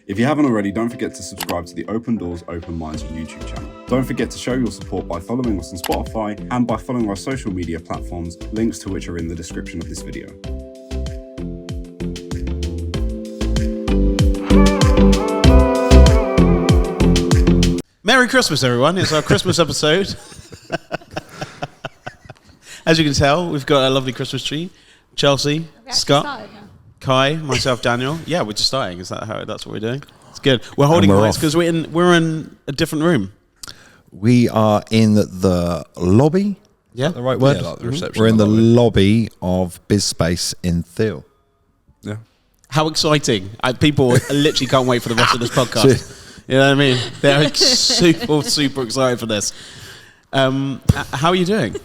If you haven't already, don't forget to subscribe to the Open Doors, Open Minds YouTube channel. Don't forget to show your support by following us on Spotify and by following our social media platforms, links to which are in the description of this video. Merry Christmas, everyone. It's our Christmas episode. As you can tell, we've got a lovely Christmas tree. Chelsea, Scott, Kai, myself, Daniel. Yeah, we're just starting. Is that that's what we're doing? It's good. We're holding lights because we're in a different room. We are in the lobby. Yeah, the right word. Yeah, like the reception. We're in the lobby of BizSpace in Thiel. Yeah. How exciting! People literally can't wait for the rest of this podcast. You know what I mean? They're super excited for this. How are you doing?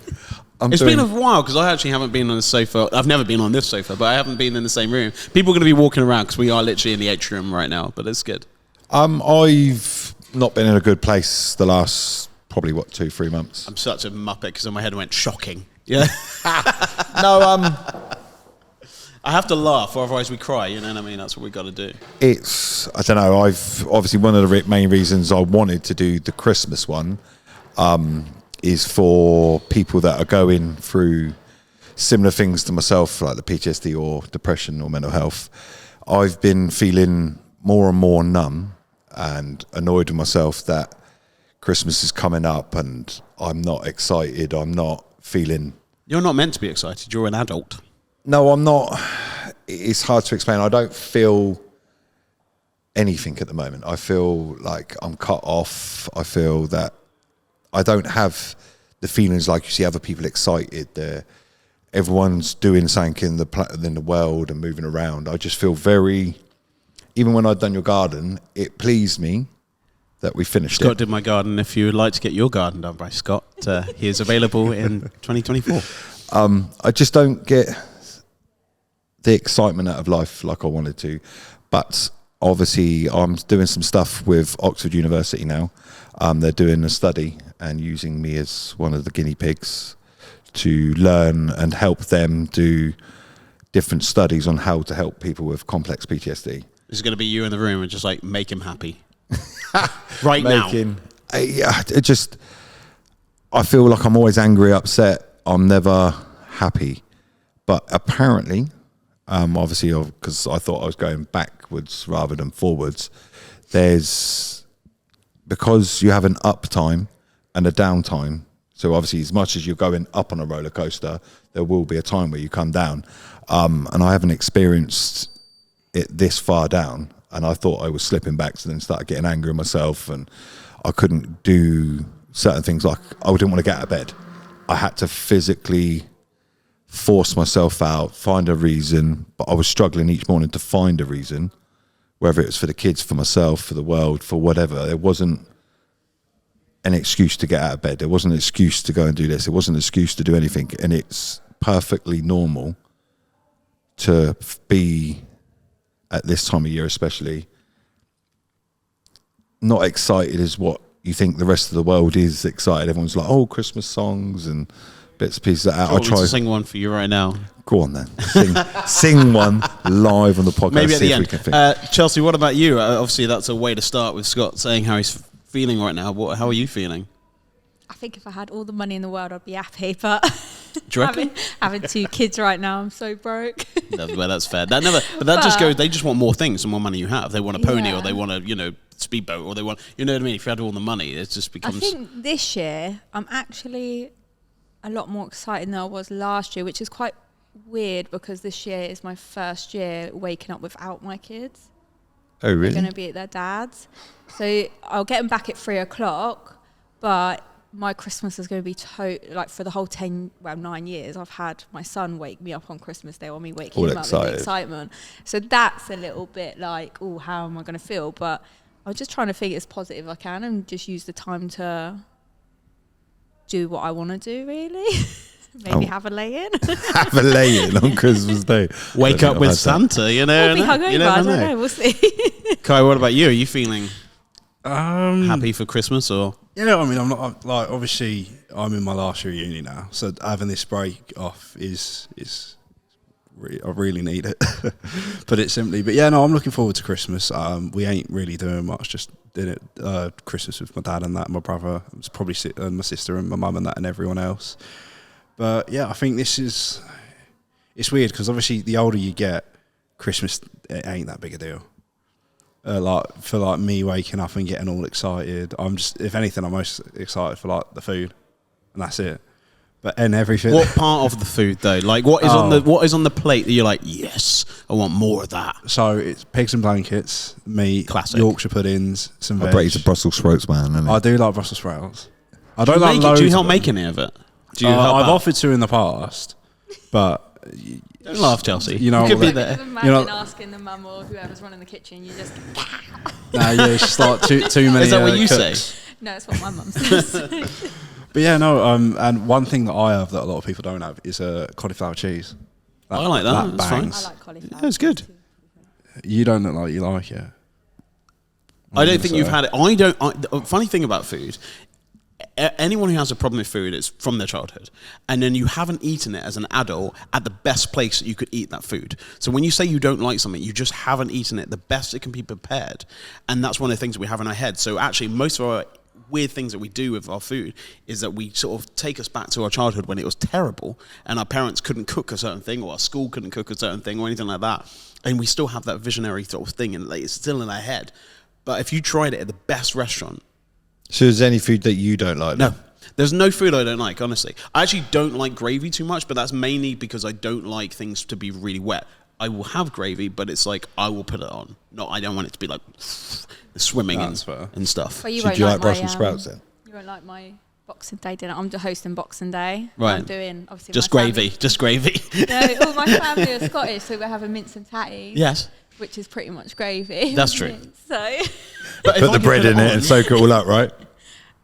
It's been a while because I actually haven't been on the sofa. I've never been on this sofa, but I haven't been in the same room. People are going to be walking around because we are literally in the atrium right now, but it's good. I've not been in a good place the last probably 2-3 months. I'm such a muppet because in my head I went shocking. Yeah. No, I have to laugh, or otherwise we cry. You know what I mean? That's what we got to do. I don't know. I've obviously one of the main reasons I wanted to do the Christmas one is for people that are going through similar things to myself, like the PTSD or depression or mental health. I've been feeling more and more numb and annoyed with myself that Christmas is coming up and I'm not excited. I'm not feeling... You're not meant to be excited. You're an adult. No, I'm not. It's hard to explain. I don't feel anything at the moment. I feel like I'm cut off. I feel that I don't have the feelings like you see other people excited. Everyone's doing something in the world and moving around. I just feel very... Even when I'd done your garden, it pleased me that we finished it. Scott did my garden. If you would like to get your garden done by Scott, he is available in 2024. I just don't get the excitement out of life like I wanted to. But obviously, I'm doing some stuff with Oxford University now. They're doing a study and using me as one of the guinea pigs to learn and help them do different studies on how to help people with complex PTSD. This is going to be you in the room and just like make him happy. now. I feel like I'm always angry, upset. I'm never happy. But apparently, obviously, because I thought I was going backwards rather than forwards, because you have an up time and a down time. So obviously, as much as you're going up on a roller coaster, there will be a time where you come down. And I haven't experienced it this far down. And I thought I was slipping back, so then started getting angry at myself. And I couldn't do certain things, like I didn't want to get out of bed. I had to physically force myself out, find a reason. But I was struggling each morning to find a reason, whether it was for the kids, for myself, for the world, for whatever. There wasn't an excuse to get out of bed. There wasn't an excuse to go and do this. It wasn't an excuse to do anything. And it's perfectly normal to be, at this time of year especially, not excited as what you think the rest of the world is excited. Everyone's like, oh, Christmas songs and bits and pieces of that. I'll try to sing one for you right now. Go on then. Sing one live on the podcast. Maybe at the end. We can Chelsea, what about you? Obviously, that's a way to start with Scott saying how he's feeling right now. How are you feeling? I think if I had all the money in the world, I'd be happy. But do you reckon? having 2 kids right now, I'm so broke. Well, that's fair. Just goes. They just want more things. The more money you have, they want a pony, or they want a speedboat, or they want, you know what I mean. If you had all the money, it just becomes. I think this year I'm actually a lot more excited than I was last year, which is quite weird because this year is my first year waking up without my kids. Oh, really? They're going to be at their dad's. So I'll get them back at 3:00, but my Christmas is going to be like for the whole 9 years, I've had my son wake me up on Christmas Day, or me wake him up with excitement. So that's a little bit like, oh, how am I going to feel? But I'm just trying to think as positive as I can and just use the time to do what I want to do, really. Maybe have a lay-in. Have a lay-in on Christmas Day. Wake up with Santa, you know. We'll be hungover, I don't know. We'll see. Kai, what about you? Are you feeling happy for Christmas, or? Yeah, I mean, I'm not like, obviously I'm in my last year of uni now, so having this break off is I really need it. Put it simply. But yeah, no, I'm looking forward to Christmas. We ain't really doing much. Just did it Christmas with my dad and that, and my brother. It's probably my sister and my mum and that, and everyone else. But yeah, I think it's weird because obviously the older you get, Christmas it ain't that big a deal. For me waking up and getting all excited, if anything, I'm most excited for like the food, and that's it. But and everything. What part of the food though? Like what is on the plate that you're like, yes, I want more of that? So it's pigs and blankets, meat, classic Yorkshire puddings, some veg. I bet he's a Brussels sprouts man, isn't he? I do like Brussels sprouts. I do don't like loads. Do you help make any of it? Do you help I've out? offered to in the past, but don't laugh, Chelsea. You know, you could be Like, there. imagine asking the mum or whoever's running the kitchen, you just. Nah, yeah, it's just like too many. Is that what you cooks. say? No, it's what my mum says. But yeah, no. And one thing that I have that a lot of people don't have is cauliflower cheese. I like that. That's fine. bangs. I like cauliflower. Yeah, it's good. You don't look like you like it. I don't think you've had it. The funny thing about food, anyone who has a problem with food is from their childhood, and then you haven't eaten it as an adult at the best place that you could eat that food. So when you say you don't like something, you just haven't eaten it the best it can be prepared, and that's one of the things we have in our head. So actually, most of our weird things that we do with our food is that we sort of take us back to our childhood when it was terrible, and our parents couldn't cook a certain thing, or our school couldn't cook a certain thing, or anything like that, and we still have that visionary sort of thing, and like, it's still in our head. But if you tried it at the best restaurant. So is there any food that you don't like? No. There's no food I don't like, honestly. I actually don't like gravy too much, but that's mainly because I don't like things to be really wet. I will have gravy, but it's like I will put it on. I don't want it to be like swimming and stuff. Well, So do you like Brussels sprouts then? You won't like my Boxing Day dinner. I'm hosting Boxing Day. Right. I'm doing obviously just my gravy. family. Just gravy. No, all my family are Scottish, so we're having mince and tatties. Yes. Which is pretty much gravy. That's true. So. But Put the bread in it and soak it all up, right?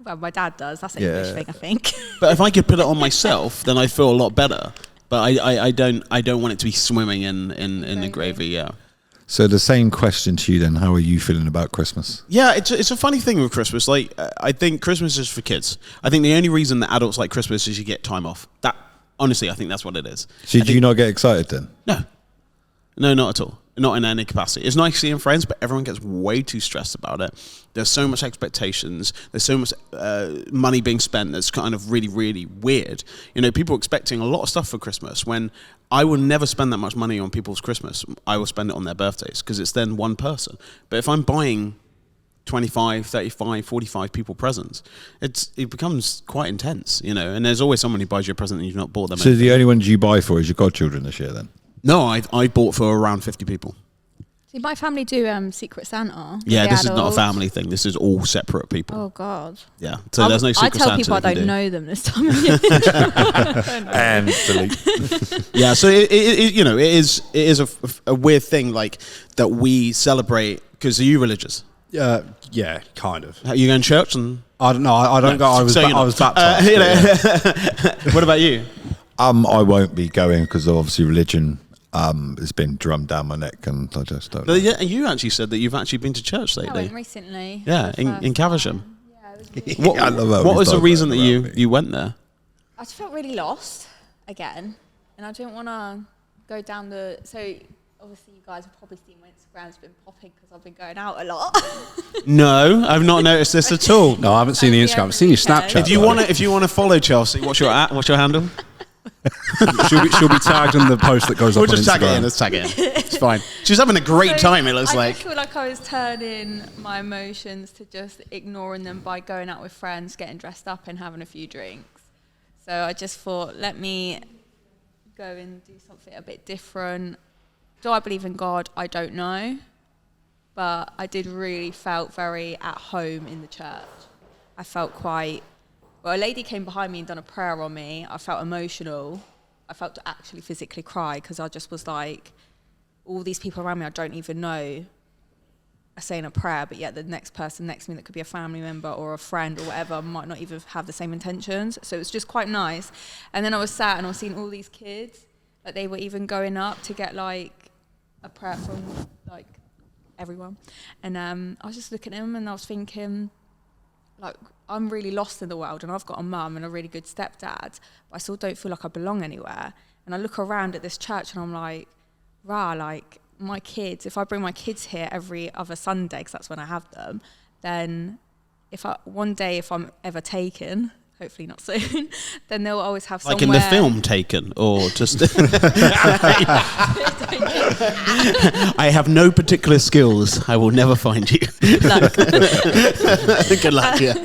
Well, my dad does. That's an English thing, I think. But if I could put it on myself, then I feel a lot better. But I don't want it to be swimming in the gravy. Yeah. So the same question to you then. How are you feeling about Christmas? Yeah, it's a funny thing with Christmas. Like, I think Christmas is for kids. I think the only reason that adults like Christmas is you get time off. That honestly, I think that's what it is. So do you not get excited then? No, not at all. Not in any capacity. It's nice seeing friends, but everyone gets way too stressed about it. There's so much expectations. There's so much money being spent that's kind of really, really weird. You know, people are expecting a lot of stuff for Christmas when I will never spend that much money on people's Christmas. I will spend it on their birthdays because it's then one person. But if I'm buying 25, 35, 45 people presents, it becomes quite intense, you know, and there's always someone who buys you a present and you've not bought them. So the only ones you buy for is your godchildren this year then? No, I bought for around 50 people. See, my family do Secret Santa. Yeah, this is not a family thing. This is all separate people. Oh, God. Yeah, so there's no Secret Santa. I tell people I don't know them this time of year. And delete. Yeah, so it is a weird thing like that we celebrate because are you religious? Yeah, kind of. Are you going to church? And I don't know. I don't go. I was baptized. What about you? I won't be going because obviously religion has been drummed down my neck, and I just don't. But yeah, you actually said that you've actually been to church I lately. went recently. Yeah, in Caversham. Yeah, it was really What, I love how what we was the start reason that going around you went there? I just felt really lost again, and I didn't want to go down the. So obviously, you guys have probably seen my Instagram's been popping because I've been going out a lot. No, I've not noticed this at all. No, I haven't seen the Instagram. I've seen your Snapchat. If you want to follow Chelsea, what's your handle? she'll be tagged in the post that goes up on just Instagram. tag it in. Let's tag it in. It's fine. She's having a great time. It looks I like. just feel like I was turning my emotions to just ignoring them by going out with friends, getting dressed up, and having a few drinks. So I just thought, let me go and do something a bit different. Do I believe in God? I don't know. But I did really felt very at home in the church. I felt quite... Well, a lady came behind me and done a prayer on me. I felt emotional. I felt to actually physically cry because I just was like, all these people around me I don't even know are saying a prayer, but yet the next person next to me that could be a family member or a friend or whatever might not even have the same intentions. So it was just quite nice. And then I was sat and I was seeing all these kids, like they were even going up to get like a prayer from like everyone. And I was just looking at them and I was thinking, like, I'm really lost in the world and I've got a mum and a really good stepdad, but I still don't feel like I belong anywhere. And I look around at this church and I'm like, like my kids, if I bring my kids here every other Sunday, because that's when I have them, then one day if I'm ever taken, hopefully not soon, then they'll always have like somewhere. in the film Taken, or just I have no particular skills. I will never find you. Good luck. Yeah.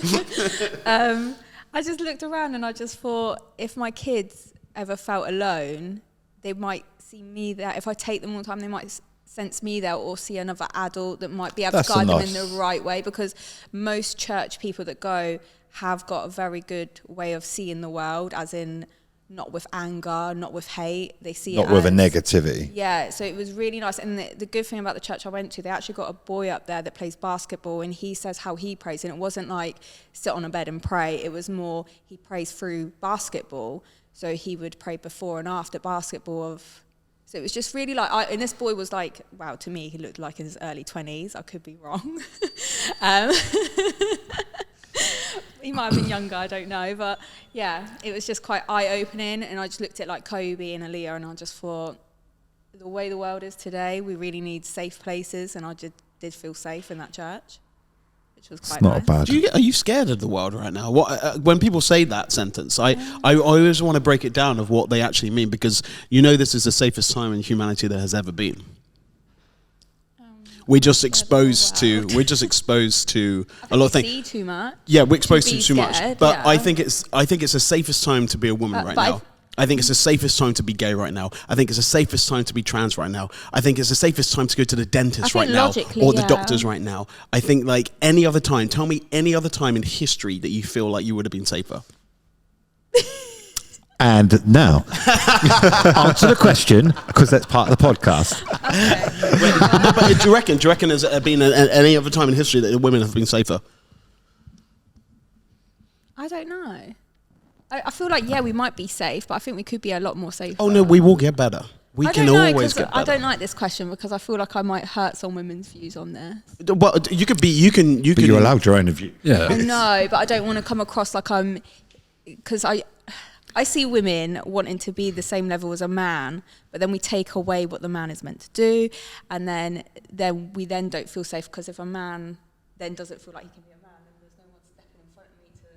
I just looked around and I just thought, if my kids ever felt alone, they might see me there. If I take them all the time, they might sense me there, or see another adult that might be able to guide them in the right way, because most church people that go have got a very good way of seeing the world, as in not with anger, not with hate. They see not it with as, a negativity. Yeah, so it was really nice. And the good thing about the church I went to, they actually got a boy up there that plays basketball, and he says how he prays. And it wasn't like sit on a bed and pray. It was more he prays through basketball. So he would pray before and after basketball. So it was just really like, and this boy was like, wow, to me, he looked like in his early 20s. I could be wrong. He might have been younger, I don't know. But yeah, it was just quite eye-opening. And I just looked at like Kobe and Aaliyah, and I just thought, the way the world is today, we really need safe places. And I did feel safe in that church, which was quite nice. It's not bad. Are you scared of the world right now? When people say that sentence, I always want to break it down of what they actually mean, because this is the safest time in humanity there has ever been. We're just exposed to a lot of things. See too much. Yeah, we're exposed to too much. Scared, But yeah. I think it's the safest time to be a woman right now. I think it's the safest time to be gay right now. I think it's the safest time to be trans right now. I think it's the safest time to go to the dentist right now, or the doctors right now. I think like any other time. Tell me any other time in history that you feel like you would have been safer. And now, answer the question, because that's part of the podcast. Okay. But do you reckon there's been any other time in history that women have been safer? I don't know. I feel like, yeah, we might be safe, but I think we could be a lot more safe. Oh no, we will get better. We can always get better. I don't like this question, because I feel like I might hurt some women's views on this. Well, but you're allowed your own view. Yeah. I know, but I don't want to come across like because I see women wanting to be the same level as a man, but then we take away what the man is meant to do, and then we don't feel safe, because if a man then doesn't feel like he can be a man, then there's no one stepping in front of me to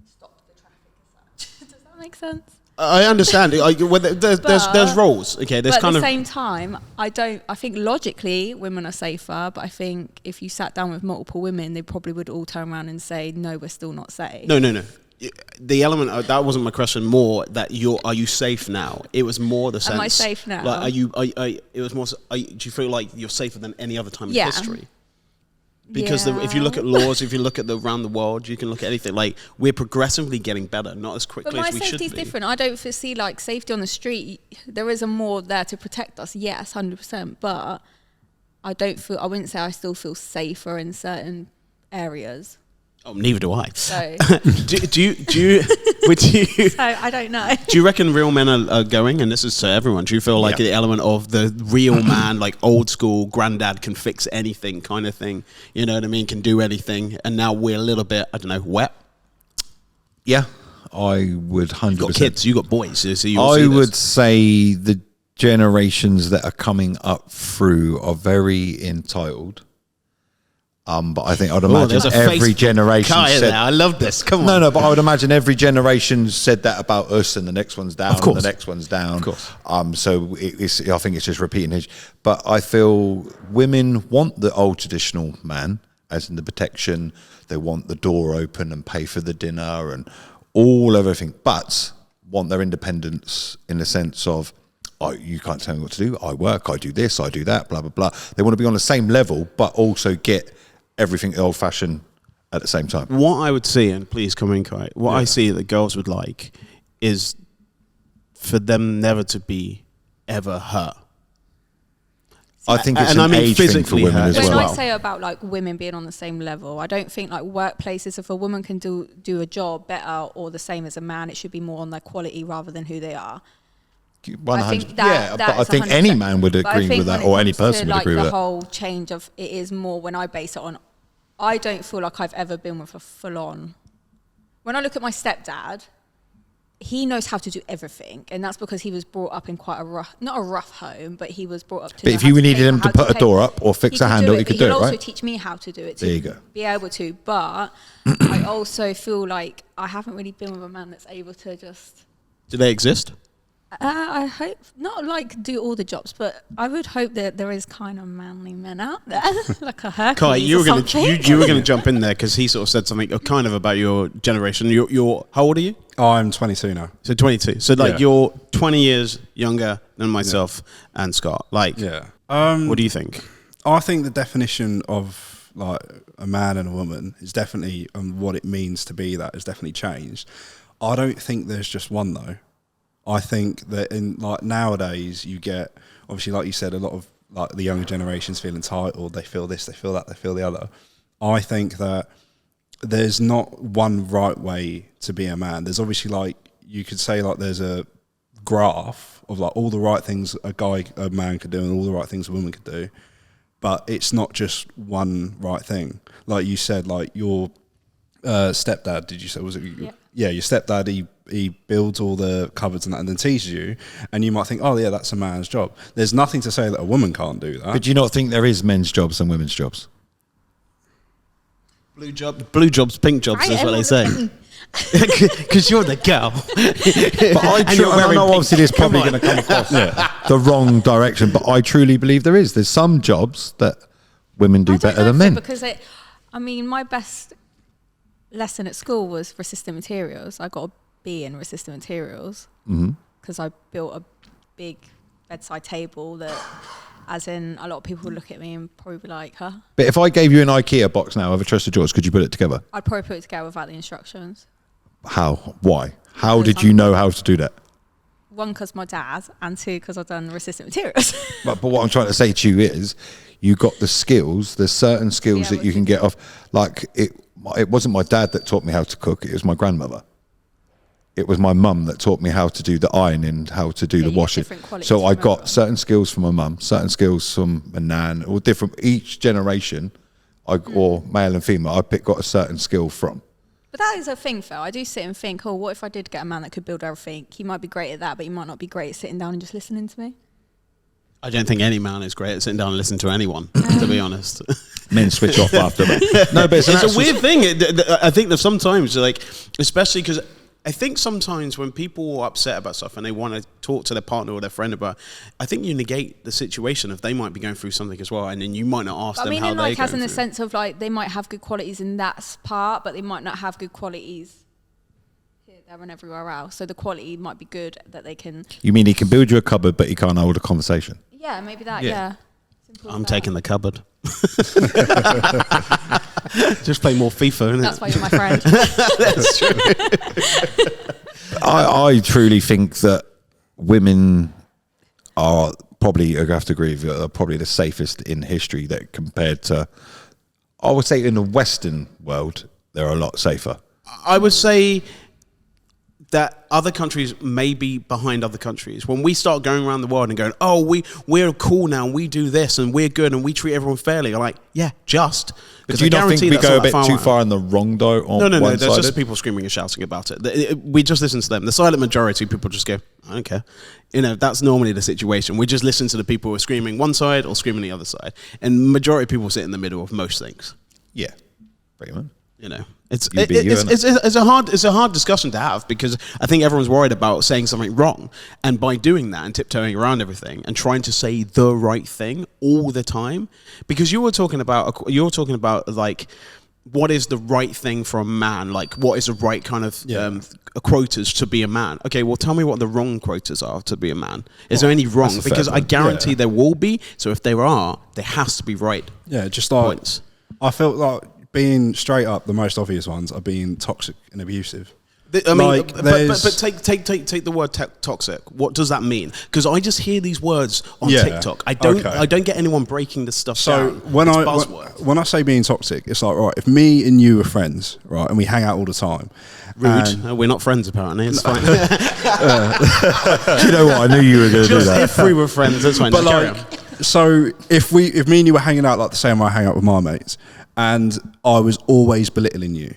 stop the traffic as such. Does that make sense? I understand. There's roles. Okay, there's but at the same time, I think logically women are safer, but I think if you sat down with multiple women, they probably would all turn around and say, no, we're still not safe. No. The element that wasn't my question. More that are you safe now? It was more the sense. Am I safe now? Like, it was more. Do you feel like you're safer than any other time in history? Because if you look at laws, if you look at around the world, you can look at anything. Like, we're progressively getting better, not as quickly as we should be. But my safety is different. I don't foresee like safety on the street. There is a more there to protect us. Yes, 100%. But I wouldn't say I still feel safer in certain areas. Oh, neither do I. So, do you? So I don't know. Do you reckon real men are going? And this is to everyone. Do you feel like the element of the real man, like old school granddad, can fix anything kind of thing? You know what I mean? Can do anything. And now we're a little bit, I don't know, wet. Yeah, I would 100%. You got kids, you got boys. So I would say the generations that are coming up through are very entitled. But I think I'd imagine every generation said, I love this. Come on. No, but I would imagine every generation said that about us, and the next one's down, and the next one's down. Of course. So I think it's just repeating. But I feel women want the old traditional man, as in the protection. They want the door open and pay for the dinner and everything, but want their independence in the sense of, you can't tell me what to do. I work, I do this, I do that, blah, blah, blah. They want to be on the same level, but also get everything old-fashioned at the same time. What I would see, and please come in, Kai, I see that girls would like is for them never to be ever hurt. I think it's an age thing for women as well. When I say about like women being on the same level, I don't think like workplaces, if a woman can do a job better or the same as a man, it should be more on their quality rather than who they are. 100. But I think any man would agree with that, or any person would agree with that. The whole change of it is more when I base it on. I don't feel like I've ever been with a full-on. When I look at my stepdad, he knows how to do everything, and that's because he was brought up in quite not a rough home, but he was brought up to. But if you needed him to put a door up or fix a handle, he could do it, right? He'll also teach me how to do it. There you go. Be able to, but I also feel like I haven't really been with a man that's able to just. Do they exist? I hope not, like do all the jobs, but I would hope that there is kind of manly men out there, like a Hercules. Kai, you were going to jump in there because he sort of said something kind of about your generation. You're how old are you? I'm 22 now. So 22. So like you're 20 years younger than myself and Scott. Like, what do you think? I think the definition of like a man and a woman is definitely, what it means to be that has definitely changed. I don't think there's just one though. I think that in like nowadays you get, obviously like you said, a lot of like the younger generations feel entitled, they feel this, they feel that, they feel the other. I think that there's not one right way to be a man. There's obviously like, you could say like there's a graph of like all the right things a man could do and all the right things a woman could do, but it's not just one right thing. Like you said, like your stepdad, did you say, was it? Yeah, your stepdad, he builds all the cupboards and that and then teaches you, and you might think, oh yeah, that's a man's job. There's nothing to say that a woman can't do that. But do you not think there is men's jobs and women's jobs? Blue jobs, pink jobs is what they say. Because you're the girl. But I know obviously this is probably going to come across the wrong direction, but I truly believe there is. There's some jobs that women do better than men. Because my best lesson at school was resistant materials. I got a B in resistant materials because I built a big bedside table that, as in, a lot of people would look at me and probably be like, huh? But if I gave you an IKEA box now of a chest of drawers, could you put it together? I'd probably put it together without the instructions. How? Why? How did you know how to do that? One, because my dad, and two, because I've done resistant materials. But what I'm trying to say to you is, you got the skills. There's certain skills that you can get off. Like it wasn't my dad that taught me how to cook. It was my grandmother. It was my mum that taught me how to do the ironing, how to do the washing. So I got certain skills from my mum, certain skills from a nan, or different. Each generation, or male and female, I got a certain skill from. But that is a thing, Phil. I do sit and think, what if I did get a man that could build everything? He might be great at that, but he might not be great at sitting down and just listening to me. I don't think any man is great at sitting down and listening to anyone, to be honest. Men switch off after that. No, but it's a weird thing. I think that sometimes, like, especially because I think sometimes when people are upset about stuff and they want to talk to their partner or their friend about, I think you negate the situation if they might be going through something as well, and then you might not ask them how they're going through. I mean, as in the sense of like they might have good qualities in that part, but they might not have good qualities here, there, and everywhere else. So the quality might be good that they can. You mean he can build you a cupboard, but he can't hold a conversation? Yeah, maybe that. Yeah. I'm taking the cupboard. Just play more FIFA, innit? That's why you're my friend. That's true. I truly think that women are probably, I have to agree with you, are probably the safest in history that compared to, I would say in the Western world, they're a lot safer. I would say that other countries may be behind other countries. When we start going around the world and going, oh, we're cool now, and we do this, and we're good, and we treat everyone fairly, I'm like, yeah, just. But do you not think we go a bit too far in the wrong though? No. There's just people screaming and shouting about it. We just listen to them. The silent majority, people just go, I don't care. That's normally the situation. We just listen to the people who are screaming one side or screaming the other side. And majority of people sit in the middle of most things. Yeah, pretty much. It's a hard discussion to have, because I think everyone's worried about saying something wrong, and by doing that and tiptoeing around everything and trying to say the right thing all the time, because you were talking about like what is the right thing for a man, like what is the right kind of quotas to be a man. Okay, well tell me what the wrong quotas are to be a man. Is there any wrong? Because I guarantee there will be. So if there are, there has to be right. Yeah, just like points. I felt like being straight up, the most obvious ones are being toxic and abusive. I mean, like, but take the word toxic. What does that mean? Because I just hear these words on TikTok. I don't get anyone breaking this stuff down. So when I say being toxic, it's like, right, if me and you are friends, right, and we hang out all the time. Rude. No, we're not friends apparently. It's fine. Do you know what? I knew you were going to do that. If we were friends, that's fine. But like, so if me and you were hanging out like the same way I hang out with my mates, and I was always belittling you,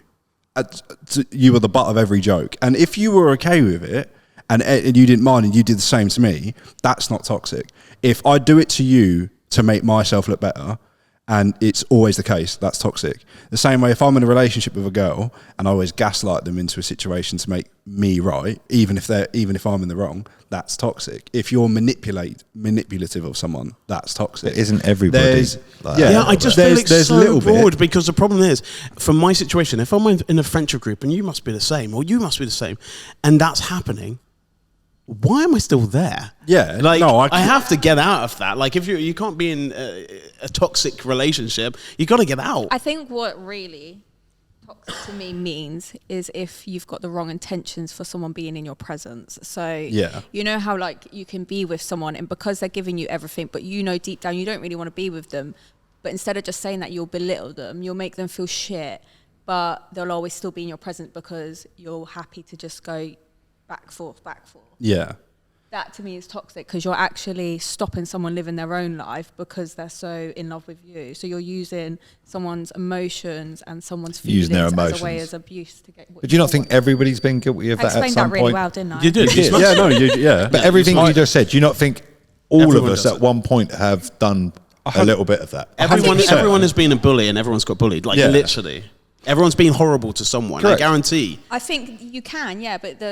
you were the butt of every joke. And if you were okay with it and you didn't mind and you did the same to me, that's not toxic. If I do it to you to make myself look better, and it's always the case, that's toxic. The same way, if I'm in a relationship with a girl and I always gaslight them into a situation to make me right, even if I'm in the wrong, that's toxic. If you're manipulative of someone, that's toxic. But isn't everybody like Yeah, I just feel it's there's so a little broad bit. because the problem is, from my situation, if I'm in a friendship group and you must be the same, or you must be the same, and that's happening, why am I still there? Yeah, like no, I have to get out of that. Like if you can't be in a toxic relationship, you got to get out. I think what really toxic to me means is if you've got the wrong intentions for someone being in your presence. So Yeah. you know how like you can be with someone and because they're giving you everything, but you know deep down you don't really want to be with them. But instead of just saying that, you'll belittle them, you'll make them feel shit, but they'll always still be in your presence because you're happy to just go back, forth. Yeah. That to me is toxic because you're actually stopping someone living their own life because they're so in love with you. So you're using someone's emotions and someone's feelings Using their as a way emotions. as abuse to get. But do you not think everybody's been guilty of I that at explained some that really point? well, didn't I? You did. Yeah, no, yeah. But everything you just said, do you not think all Everyone of us does at it. one point have done a little bit of that? Everyone 100%. has been a bully and everyone's got bullied. Like Yeah. literally, everyone's been horrible to someone. Correct. I guarantee. I think you can, yeah, but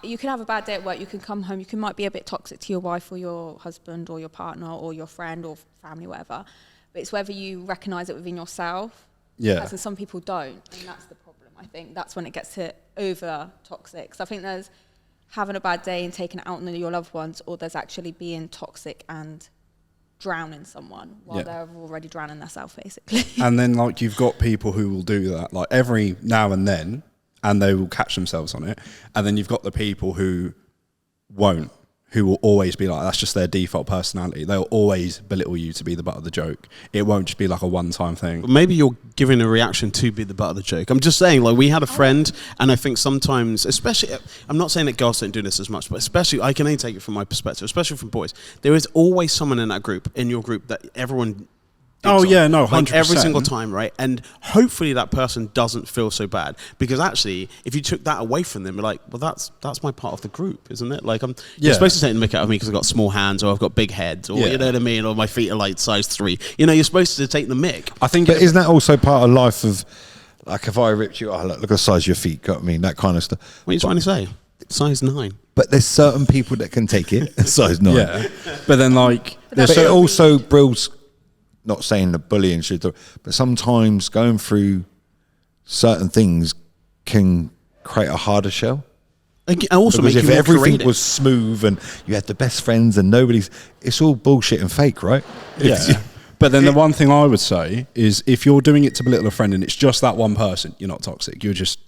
you can have a bad day at work. You can come home. You might be a bit toxic to your wife or your husband or your partner or your friend or family, whatever. But it's whether you recognise it within yourself. Yeah. As in some people don't, and that's the problem. I think that's when it gets to over toxic. So I think there's having a bad day and taking it out on your loved ones, or there's actually being toxic and drowning someone while Yeah. they're already drowning themselves, basically. And then like you've got people who will do that like every now and then, and they will catch themselves on it. And then you've got the people who won't, who will always be like, that's just their default personality. They'll always belittle you to be the butt of the joke. It won't just be like a one-time thing. But maybe you're giving a reaction to be the butt of the joke. I'm just saying, like, we had a friend, and I think sometimes, especially, I'm not saying that girls don't do this as much, but especially, I can only take it from my perspective, especially from boys. There is always someone in that group, in your group, that everyone. Oh, digs yeah, on. no, like every 100%. single time, right? And hopefully that person doesn't feel so bad, because actually, if you took that away from them, you're like, well, that's my part of the group, isn't it? Like, you're Yeah. supposed to take the mick out of me because I've got small hands, or I've got big heads, or Yeah. you know what I mean, or my feet are like size 3. You know, you're supposed to take the mick. I think But isn't that also part of life of, like, if I ripped you, look at the size of your feet, got me, that kind of stuff. What are you trying to say? Size 9. But there's certain people that can take it, size 9. yeah. But then like But it also builds, not saying the bullying should, but sometimes going through certain things can create a harder shell. And also Because make if you more everything creative. was smooth and you had the best friends and it's all bullshit and fake, right? Yeah. But then the one thing I would say is if you're doing it to belittle a friend and it's just that one person, you're not toxic. You're just,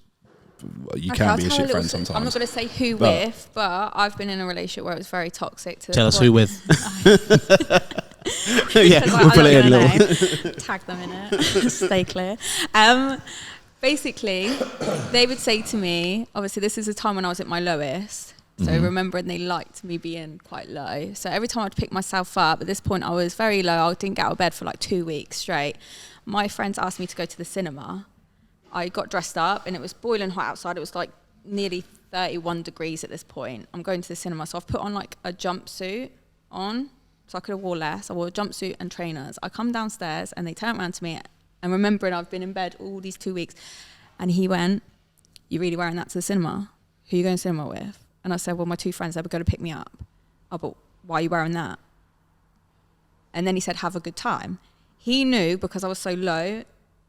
you Okay, can I'll be a tell shit little friend story. sometimes. I'm not going to say who But- with, but I've been in a relationship where it was very toxic. To the Tell us point- who with. Yeah, Because we'll I'm put not it in gonna little. know. Tag them in it. Stay clear. Basically, they would say to me, obviously this is a time when I was at my lowest. So remembering they liked me being quite low. So every time I'd pick myself up, at this point I was very low. I didn't get out of bed for like 2 weeks straight. My friends asked me to go to the cinema. I got dressed up and it was boiling hot outside. It was like nearly 31 degrees at this point. I'm going to the cinema. So I've put on like a jumpsuit on. So I could have wore less. I wore a jumpsuit and trainers. I come downstairs and they turn around to me and remembering I've been in bed all these 2 weeks. And he went, "You really wearing that to the cinema? Who are you going to cinema with?" And I said, "Well, my 2 friends, they were going to pick me up." "Oh, but why are you wearing that?" And then he said, "Have a good time." He knew because I was so low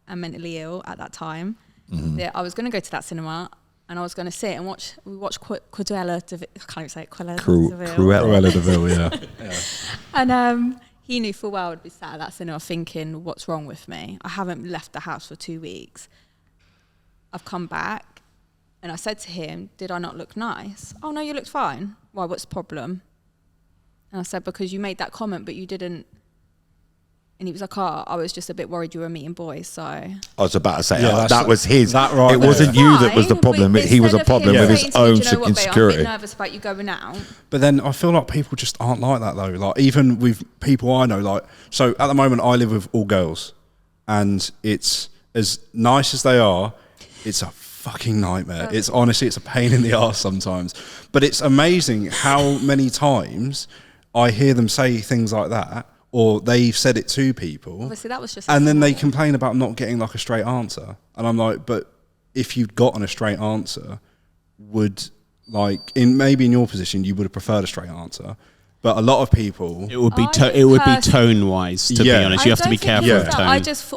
and mentally ill at that time that I was going to go to that cinema and I was going to sit and watch. We watched Cruella de Vil. I can't even say it. Cruella de Vil. Cruella. Cruella de Vil, yeah. And he knew full well I would be sat at that cinema thinking, what's wrong with me? I haven't left the house for 2 weeks. I've come back and I said to him, "Did I not look nice?" "Oh, no, you looked fine." "Why, what's the problem?" And I said, "Because you made that comment, but you didn't." And he was like, "Oh, I was just a bit worried you were meeting boys, so." I was about to say, Yeah, that was his. that right it there. wasn't you that was the Fine, problem. but He was a instead of problem him with saying his to me, own "Do you know what, babe, I'm a bit insecurity. nervous about you going out." But then I feel like people just aren't like that though. Like even with people I know, like, so at the moment I live with all girls and it's as nice as they are, it's a fucking nightmare. It's honestly, it's a pain in the arse sometimes. But it's amazing how many times I hear them say things like that, or they've said it to people. Obviously, that was just. And then they complain about not getting like a straight answer. And I'm like, but if you'd gotten a straight answer, would like maybe in your position you would have preferred a straight answer. But a lot of people, it would be tone wise. To be honest, you have to be careful of tone.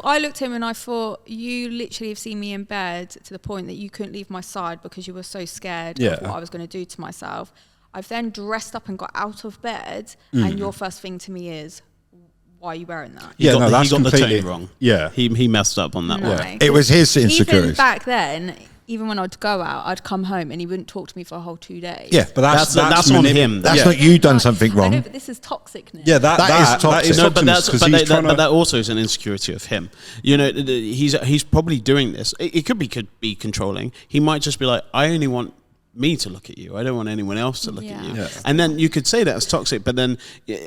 I looked at him and I thought, you literally have seen me in bed to the point that you couldn't leave my side because you were so scared of what I was going to do to myself. I've then dressed up and got out of bed, and your first thing to me is, why are you wearing that? He got the tone wrong. Yeah, he messed up on that one. It was his insecurities. Even back then, even when I'd go out, I'd come home and he wouldn't talk to me for a whole 2 days. Yeah, but that's on him. That's not you done something wrong. I know, but this is toxicness. Yeah, that is toxic. No, but that also is an insecurity of him. You know, he's probably doing this. It could be controlling. He might just be like, I only want me to look at you. I don't want anyone else to look at you. Yeah. And then you could say that as toxic, but then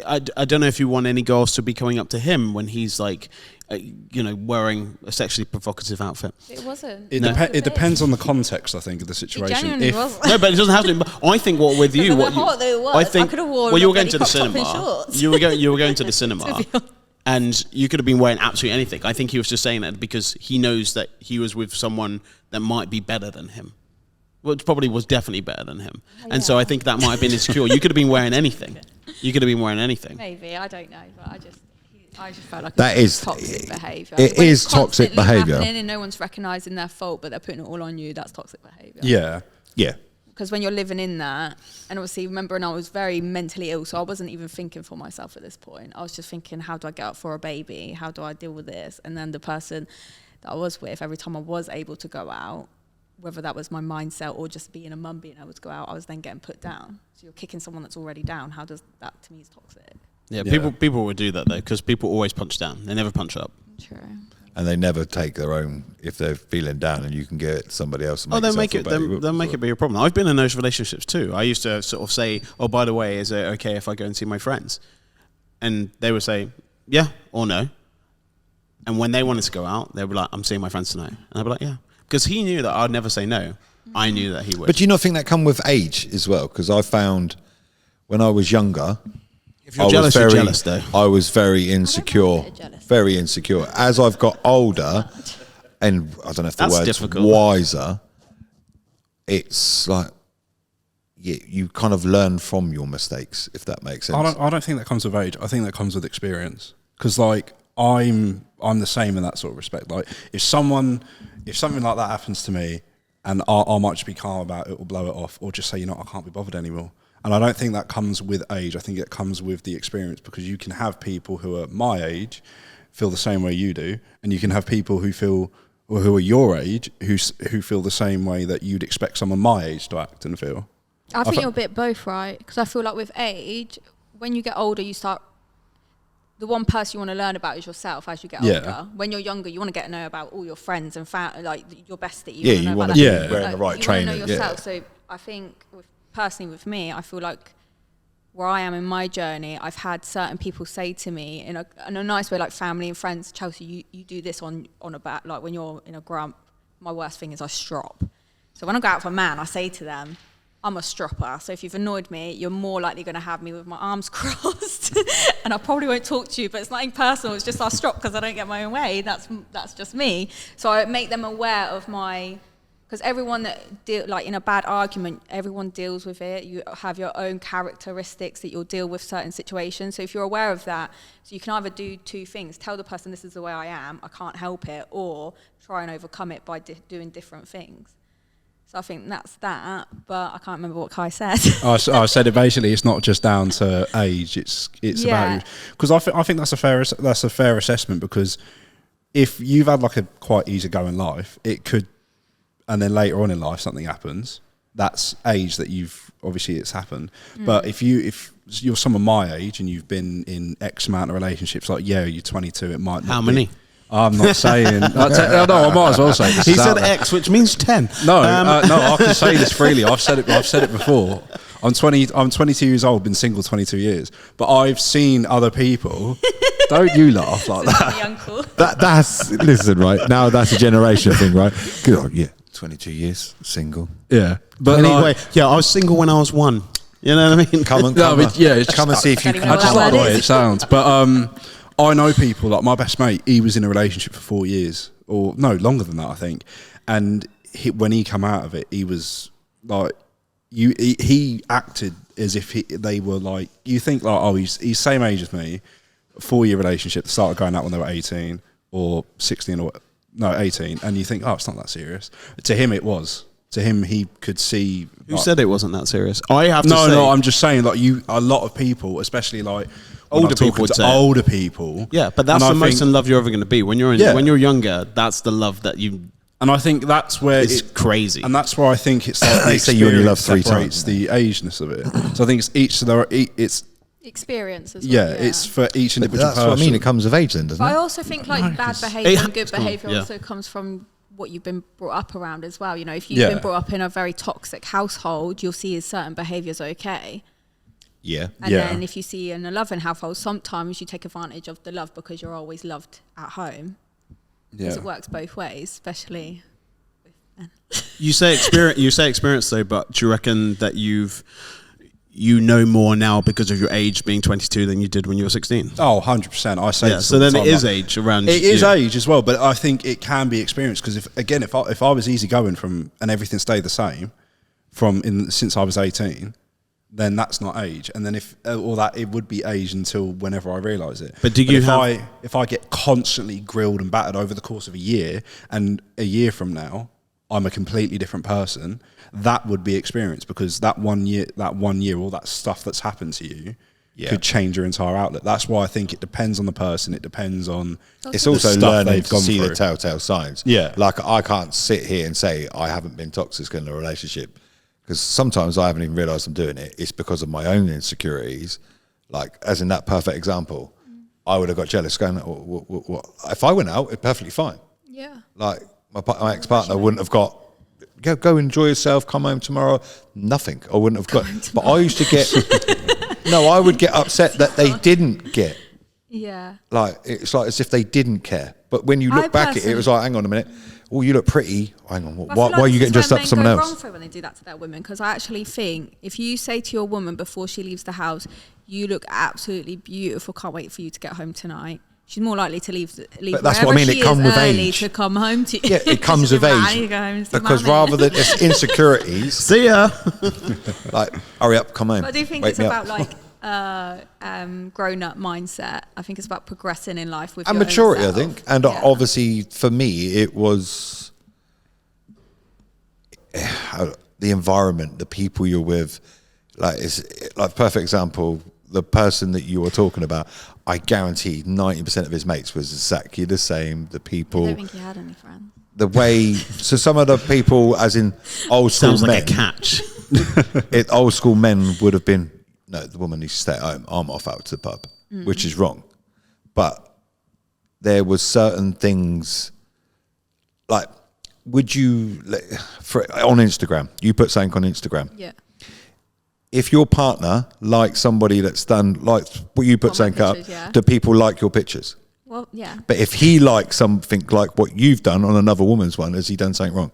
I don't know if you want any girls to be coming up to him when he's like, wearing a sexually provocative outfit. It wasn't. It depends on the context, I think, of the situation. It genuinely wasn't. No, but it doesn't have to. I think what with you, I could have worn. Well, you were going to the cinema. You were going to the cinema. And you could have been wearing absolutely anything. I think he was just saying that because he knows that he was with someone that might be better than him. Well, it probably was definitely better than him. Yeah. And so I think that might have been insecure. You could have been wearing anything. Maybe, I don't know, but I just felt like that is toxic behaviour. It is toxic behaviour. And no one's recognising their fault, but they're putting it all on you. That's toxic behaviour. Yeah. Because when you're living in that, and obviously, remember, and I was very mentally ill, so I wasn't even thinking for myself at this point. I was just thinking, how do I get up for a baby? How do I deal with this? And then the person that I was with, every time I was able to go out, whether that was my mindset or just being a mum, being able to go out, I was then getting put down. So you're kicking someone that's already down. How does that, to me, is toxic. Yeah, people would do that though, because people always punch down. They never punch up. True. And they never take their own, if they're feeling down and you can get it to somebody else. They'll make it be a problem. I've been in those relationships too. I used to sort of say, oh, by the way, is it okay if I go and see my friends? And they would say, yeah or no. And when they wanted to go out, they would be like, I'm seeing my friends tonight. And I'd be like, yeah. Because he knew that I'd never say no. I knew that he would. But do you not think that come with age as well? Because I found when I was younger, if you're jealous, you're jealous though. I was very insecure. Very insecure. As I've got older, and I don't know if the word's wiser, it's like you kind of learn from your mistakes, if that makes sense. I don't think that comes with age. I think that comes with experience. Because like I'm the same in that sort of respect. Like if something like that happens to me, and I might just be calm about it or blow it off, or just say, I can't be bothered anymore. And I don't think that comes with age. I think it comes with the experience, because you can have people who are my age feel the same way you do, and you can have people who are your age who feel the same way that you'd expect someone my age to act and feel. I think you're a bit both, right? Because I feel like with age, when you get older, you start. The one person you want to learn about is yourself as you get older. When you're younger, you want to get to know about all your friends and like your bestie. You want to be wearing the right trainer. You want to know yourself. So I think, personally with me, I feel like where I am in my journey, I've had certain people say to me in a nice way, like family and friends, Chelsea, you do this on a bat. Like when you're in a grump, my worst thing is I strop. So when I go out for a man, I say to them, I'm a stropper, so if you've annoyed me, you're more likely going to have me with my arms crossed, and I probably won't talk to you, but it's nothing personal, it's just I strop because I don't get my own way, that's just me. So I make them aware of because everyone that like in a bad argument, everyone deals with it, you have your own characteristics that you'll deal with certain situations, so if you're aware of that, so you can either do two things, tell the person this is the way I am, I can't help it, or try and overcome it by doing different things. So I think that's that, but I can't remember what Kai said. I said it basically. It's not just down to age. It's about, because I think that's a fair assessment, because if you've had like a quite easygoing life, it could, and then later on in life something happens. That's age that it's happened. But if you're someone my age and you've been in X amount of relationships, like you're 22, it might not. How many? I'm not saying. No, I might as well say this. He said X, which means 10. No, I can say this freely. I've said it before. I'm 22 years old. Been single 22 years. But I've seen other people. Don't you laugh like that? That's listen, right now. That's a generation thing, right? Good on, yeah. 22 years single. Yeah, but Anyway, I was single when I was 1. You know what I mean? Come and see if you can. know I what just that like the word way is. it sounds. But I know people, like my best mate, he was in a relationship for 4 years, or no, longer than that, I think. And when he came out of it, he was like, he acted as if they were like, you think like, oh, he's same age as me, 4-year relationship, started going out when they were 18 or 16 or no 18, and you think, oh, it's not that serious. To him, it was. To him, he could see. Who said it wasn't that serious? I have to say. No, I'm just saying, like a lot of people, especially like when Older I'm talking people would to say it. older people. Yeah, but that's and the I most think- in love you're ever going to be. When you're when you're younger, that's the love that you. And I think that's where It's crazy. and that's where I think it's like They the say you only love experience 3 times, separates the ageness of it. So I think it's each of their it's Experience as well. it's for each But individual that's person. what I mean. It comes of age, then, doesn't But I it? also think like bad It behaviour and good has come, behaviour yeah. also comes from what you've been brought up around as well. You know, if you've Yeah. been brought up in a very toxic household, you'll see certain behaviours okay. Yeah. And Yeah. then if you see in a loving household, sometimes you take advantage of the love because you're always loved at home. Because it works both ways, especially with men. You say experience. You say experience, though. But do you reckon that you know more now because of your age being 22 than you did when you were 16? Oh, 100%. I say Yeah. this So all the then it time, is like- age around. It is you. age as well, but I think it can be experienced because if I was easygoing from and everything stayed the same since I was 18, then that's not age. And then it would be age until whenever I realise it. But if I get constantly grilled and battered over the course of a year, and a year from now I'm a completely different person, that would be experience because that one year, all that stuff that's happened to you. Yeah. Could change your entire outlook. That's why I think it depends on the person. It depends on. It's the also stuff learning they've to gone see through. the telltale signs. Yeah. Like I can't sit here and say I haven't been toxic in a relationship because sometimes I haven't even realised I'm doing it. It's because of my own insecurities. Like as in that perfect example, I would have got jealous going, what? If I went out, it's perfectly fine. Yeah. Like my ex-partner wouldn't have got, go enjoy yourself, come home tomorrow. Nothing. I wouldn't have got. But I used to get, I would get upset that they didn't get. Yeah. Like it's like as if they didn't care. But when you I look back at it, it was like, hang on a minute. Oh, you look pretty. Hang on. I Why, feel like why are you this getting is dressed where up for someone men go else? wrong for when they do that to their women, because I actually think if you say to your woman before she leaves the house, "You look absolutely beautiful. Can't wait for you to get home tonight." She's more likely to leave But that's what I wherever mean, she it comes is with early age. to come home to you. Yeah, it comes She's of like, "I age. need to go home and see Because mummy." rather than it's insecurities, See ya. like hurry up, come home. But I do think wake it's me about up. like grown-up mindset. I think it's about progressing in life with And your own maturity, I self. think. And Yeah. obviously, for me, it was the environment, the people you're with. Like, it's like perfect example. The person that you were talking about, I guarantee 90% of his mates was exactly the same. The I people, don't think he had any friends. the way. So some of the people, as in old school Sounds men, like a catch. old school men would have been, no, the woman needs to stay at home. I'm off out to the pub, which is wrong. But there was certain things, like, would you, on Instagram, you put something on Instagram. Yeah. If your partner likes somebody that's done, like what you put My something up, pictures, yeah. do people like your pictures? Well, yeah. But if he likes something like what you've done on another woman's one, has he done something wrong?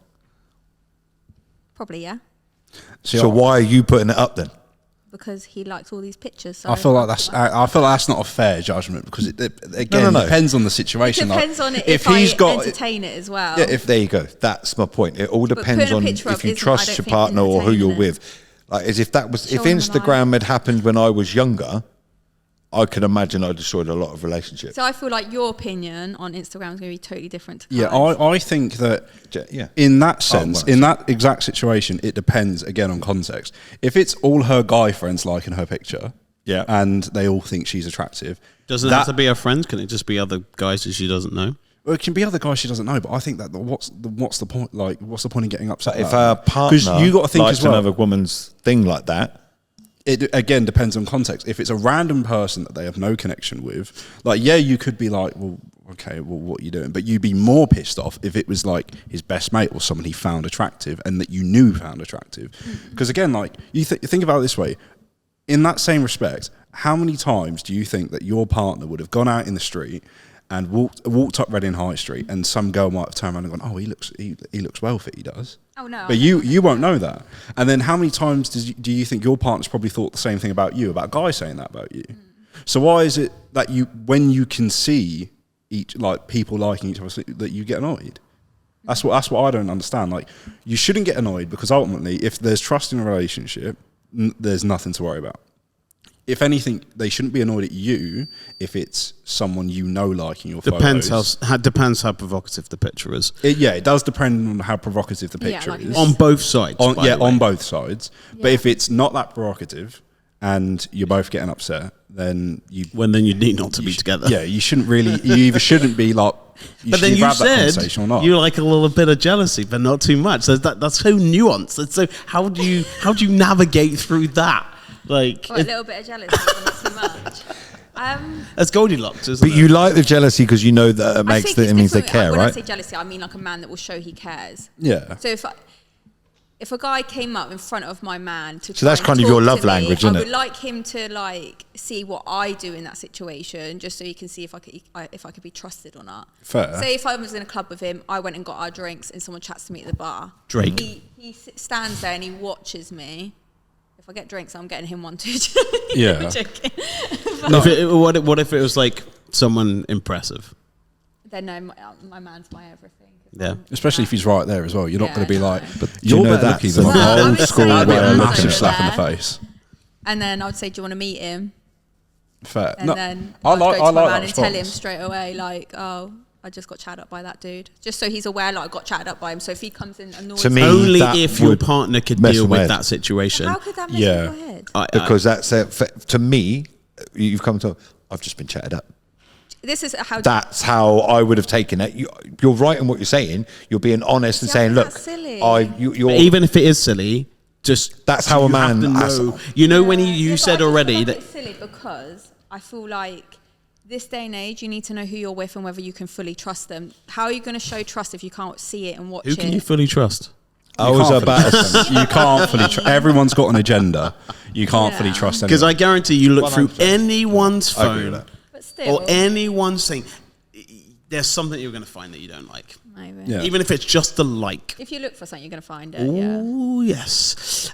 Probably, yeah. So why are you putting it up then? Because he likes all these pictures. So I feel like that's not a fair judgment because it again No. depends on the situation. It depends on it if if I he's got entertain it as well. yeah, if There you go. That's my point. It all depends putting a on picture if up you isn't, I trust don't your think, partner or who you're entertainment. with. Like, as if that was, if Showing them Instagram had happened when I was younger, I could imagine I destroyed a lot of relationships. So I feel like your opinion on Instagram is going to be totally different to yeah, Kai's. I think that Yeah. in that sense, well, in that exact situation, it depends again on context. If it's all her guy friends liking her picture, Yeah. and they all think she's attractive, Doesn't it have to be her friends? Can it just be other guys that she doesn't know? Well, it can be other guys she doesn't know, but I think that what's the point? Like, what's the point in getting upset? If about a that? partner you got to think likes as well. another woman's thing like that, It again depends on context. If it's a random person that they have no connection with, like, yeah, you could be like, well, okay, well, what are you doing? But you'd be more pissed off if it was like his best mate or someone he found attractive and that you knew found attractive. Because again, like, you think about it this way. In that same respect, how many times do you think that your partner would have gone out in the street and walked up Reading High Street, and some girl might have turned around and gone, "Oh, he looks wealthy, he does." Oh no! But you won't know that. And then how many times do you think your partner's probably thought the same thing about you, about guys saying that about you? So why is it that when you can see people liking each other, that you get annoyed? That's what I don't understand. Like, you shouldn't get annoyed, because ultimately, if there's trust in a relationship, there's nothing to worry about. If anything, they shouldn't be annoyed at you if it's someone liking your photos. Depends how provocative the picture is. It does depend on how provocative the picture is. On both sides. On both sides. Yeah. But if it's not that provocative and you're both getting upset, then you need not to be together. Yeah, you shouldn't really. You either shouldn't be like. But then you said you like a little bit of jealousy, but not too much. So that's so nuanced. So how do you navigate through that? Like a little bit of jealousy, but not too much. That's Goldilocks, isn't it? But you like the jealousy because you know that it means they care, when right? When I say jealousy, I mean like a man that will show he cares. Yeah. So if a guy came up in front of my man to so that's kind of your love language, isn't it? I would like him to see what I do in that situation, just so he can see if I could be trusted or not. Fair. Say if I was in a club with him, I went and got our drinks, and someone chats to me at the bar. Drake. He stands there and he watches me. If I get drinks, I'm getting him one too. Yeah. What if it was like someone impressive? Then no, my man's my everything. Yeah. Especially if he's right there as well. You're not going to be like, but you know better looking than Well, old school that'd way be a a massive massive slap in there. the face. And then I would say, do you want to meet him? Fair. And then I I'd go to my man that and tell him response. straight away, like, oh, I just got chatted up by that dude. Just so he's aware, like, I got chatted up by him. So if he comes in annoyed, To me, only that if your would partner could mess deal with with my that head. situation. how could that mess Yeah. with your head? Because that's to me, you've come to. I've just been chatted up. This is how. That's how I would have taken it. You're right in what you're saying. You're being honest and Yeah, saying, but "Look, that's silly. you're." But even if it is silly, just That's how a you man have to has- know. You know when Yeah, you but said I just already feel that. like it's silly because I feel like this day and age, you need to know who you're with and whether you can fully trust them. How are you going to show trust if you can't see it and watch Who it? can you fully trust? I was about. You can't fully trust. Everyone's got an agenda. You can't fully trust anyone. Because I guarantee you look through 100%. anyone's I agree with phone that. But still, or anyone's thing. There's something you're going to find that you don't like. maybe. Yeah. Even if it's just the like. If you look for something, you're going to find it. Yeah. Oh, yes.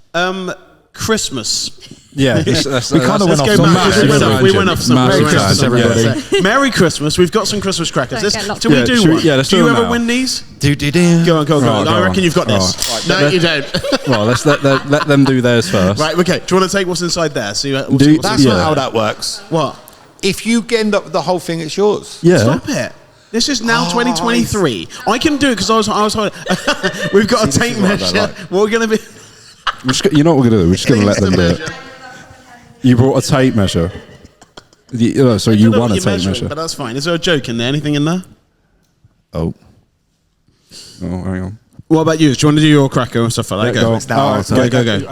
Christmas. Yeah, We kinda Let's went off go some back. massive We went off some Massive Merry Christmas, tangent, everybody. Merry Christmas. We've got some Christmas crackers. Don't get locked Do we in. do Yeah, should we- one? yeah, let's do do you them ever now. win these? Do. Go on. Right, I go reckon on. you've got this. Right. No, you don't. Well, let's let them do theirs first. Right, okay. Do you want to take what's inside there? See, we'll Do- see what's That's inside. not how that works. What? If you end up with the whole thing, it's yours. Yeah. Stop it. This is now 2023. I can do it because I was. We've got a See, this tape is what I measure. like. We're going to be. You know what we're going to do? We're just going to let them do it. You brought a tape measure. So I you don't know won what a you're tape measuring, measure. but that's fine. Is there a joke in there? Anything in there? Oh. Oh, hang on. What about you? Do you want to do your cracker and stuff like that? Yeah, Go. go. Now,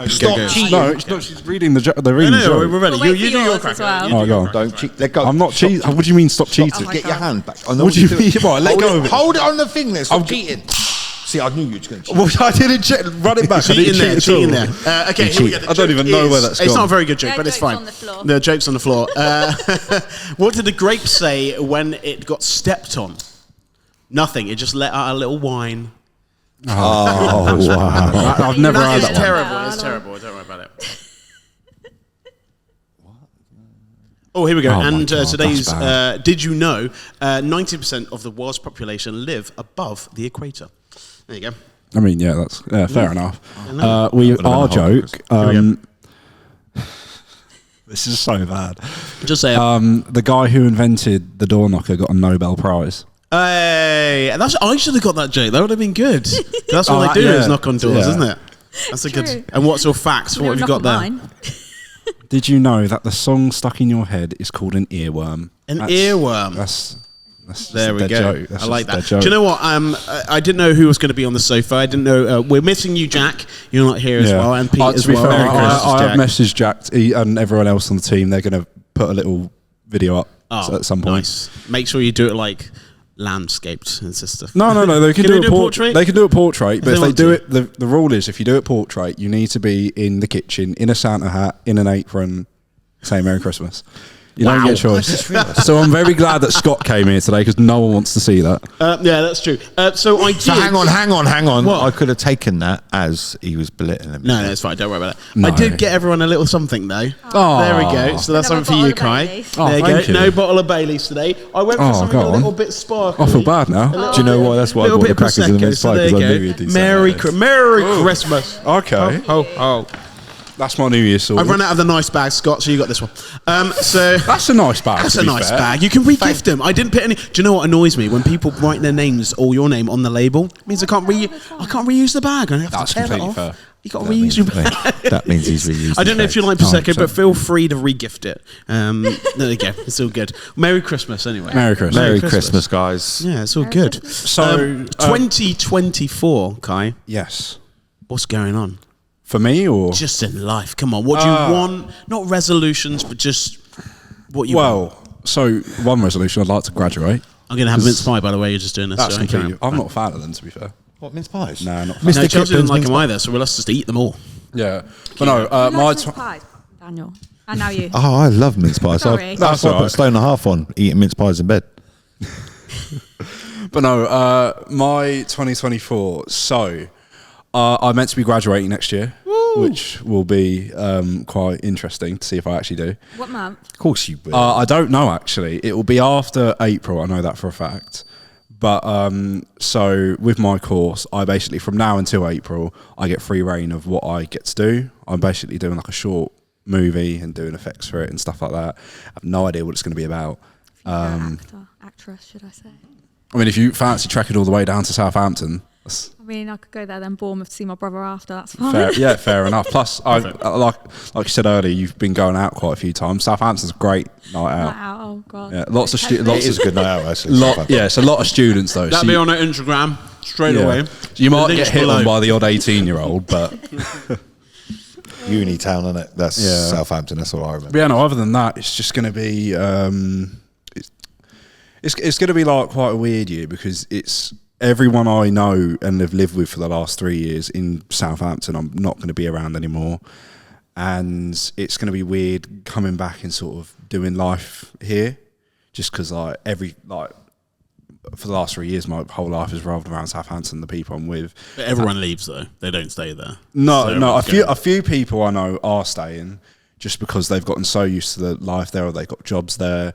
Go. Stop Go. cheating. No, it's not, she's reading the joke. They're reading the No, joke. we're ready. We'll wait You for do your yours as cracker. well. You Oh, do go your on. cracker. Don't cheat. Let go. I'm not cheating. What do you mean stop cheating? my Get your God. hand back. I know What do you you're mean? doing. Right, let Hold go it- of it. Hold it on the thing there. Stop cheating. See, I knew you were going to cheat. Well, I didn't check. Run it back. I Cheat didn't in there, cheat cheat in at there. all. Okay, here we go. The I don't joke even know where is- that's It's gone. not a very good joke, Yeah, but it's joke's fine. on the floor. The joke's on the floor. What did the grape say when it got stepped on? Nothing. It just let out a little whine. Oh, wow. I've never That heard is that one. terrible. It's terrible. Don't worry about it. Oh, here we go. Oh my And God, today's, that's bad. did you know 90% of the world's population live above the equator? There you go. I mean, yeah, that's fair enough. Our been a whole joke. Here we This is so bad. Just say it. The guy who invented the door knocker got a Nobel Prize. Hey, I should have got that joke. That would have been good. That's what Oh, they do yeah. is knock on doors, Yeah. isn't it? That's a True. good. And what's your facts? What have you got there? Did you know that the song stuck in your head is called an earworm? Earworm. That's just There we a go. Joke. That's I like just that. a Do you joke. know what? I didn't know who was going to be on the sofa. I didn't know. We're missing you, Jack. You're not here as well, and Pete as To be well. fair, Merry Christmas, I have Jack. messaged Jack and everyone else on the team. They're going to put a little video up at some point. Nice. Make sure you do it like landscaped and stuff. No. They can, Can do they a do a portrait. portrait? They can do a portrait, but they if they want do to. it, the rule is if you do a portrait, you need to be in the kitchen in a Santa hat, in an apron, saying Merry Christmas. You don't get a choice. So I'm very glad that Scott came here today because no one wants to see that. Yeah, that's true. So I did. So hang on. What? I could have taken that as he was belittling me. No, it's fine. Don't worry about that. No. I did get everyone a little something though. Oh, There we go. So that's Another something for you, bottle of Kai. Baileys. Oh, There you thank go. you. No bottle of Baileys today. I went for Oh, something go a on. little bit sparkly. I feel bad now. Do you know what? That's why I little bought the bit of crackers in the Prosecco. mince So pie, there because I you knew you'd go. do Merry something. Merry Christmas. Okay. Oh. That's my New Year's sort. I've run out of the nice bag, Scott, so you got this one. So That's a nice bag. that's to a be nice fair. bag. You can re-gift them. I didn't put any. Do you know what annoys me? When people write their names or your name on the label, it means I can't reuse the bag. I have That's to tear it completely off. fair. You got to reuse your bag. That means he's reusing. I don't know if you like Prosecco, but feel free to re-gift it. There you go. It's all good. Merry Christmas, anyway. Merry Christmas. Merry Christmas, guys. Yeah, it's all good. So, 2024, Kai. yes. What's going on? For me or? Just in life. Come on. What do you want? Not resolutions, but just what you want. Well, so one resolution, I'd like to graduate. I'm going to have mince pie, by the way. You're just doing this. That's so completely. I'm not a fan of them, to be fair. What, mince pies? No, not. No, Mr. Chelsea didn't Chippen's like mince them pie. either, so we'll have to eat them all. Yeah, but no. You My like mince pies, Daniel. And now you. Oh, I love mince pies. Sorry. That's why I all put right. a stone and a half on eating mince pies in bed. But no, my 2024. So, I'm meant to be graduating next year, which will be quite interesting to see if I actually do. What month? Of course you will. I don't know actually. It will be after April. I know that for a fact. But so with my course, I basically from now until April, I get free reign of what I get to do. I'm basically doing like a short movie and doing effects for it and stuff like that. I have no idea what it's going to be about. Actress, should I say? I mean, if you fancy trekking all the way down to Southampton, that's I mean, I could go there then Bournemouth to see my brother after. That's fine. fair. Yeah, fair enough. Plus, like you said earlier, you've been going out quite a few times. Southampton's a great night out. Wow, oh god. Yeah, lots of It lots is of a good night out, actually. it's a lot of students though. That'll so be you- on our Instagram straight yeah. away. You might Links get hit below. on by the odd 18-year-old, but Uni town, isn't it? That's Yeah. Southampton. That's all I remember. yeah, no. Other than that, it's just going to be it's going to be like quite a weird year because it's everyone I know and have lived with for the last 3 years in Southampton. I'm not going to be around anymore, and it's going to be weird coming back and sort of doing life here, just because for the last 3 years, my whole life has revolved around Southampton. The people I'm with. But everyone leaves, though. They don't stay there. No, So no. everyone's A few people I know are staying just because they've gotten so used to the life there, or they've got jobs there.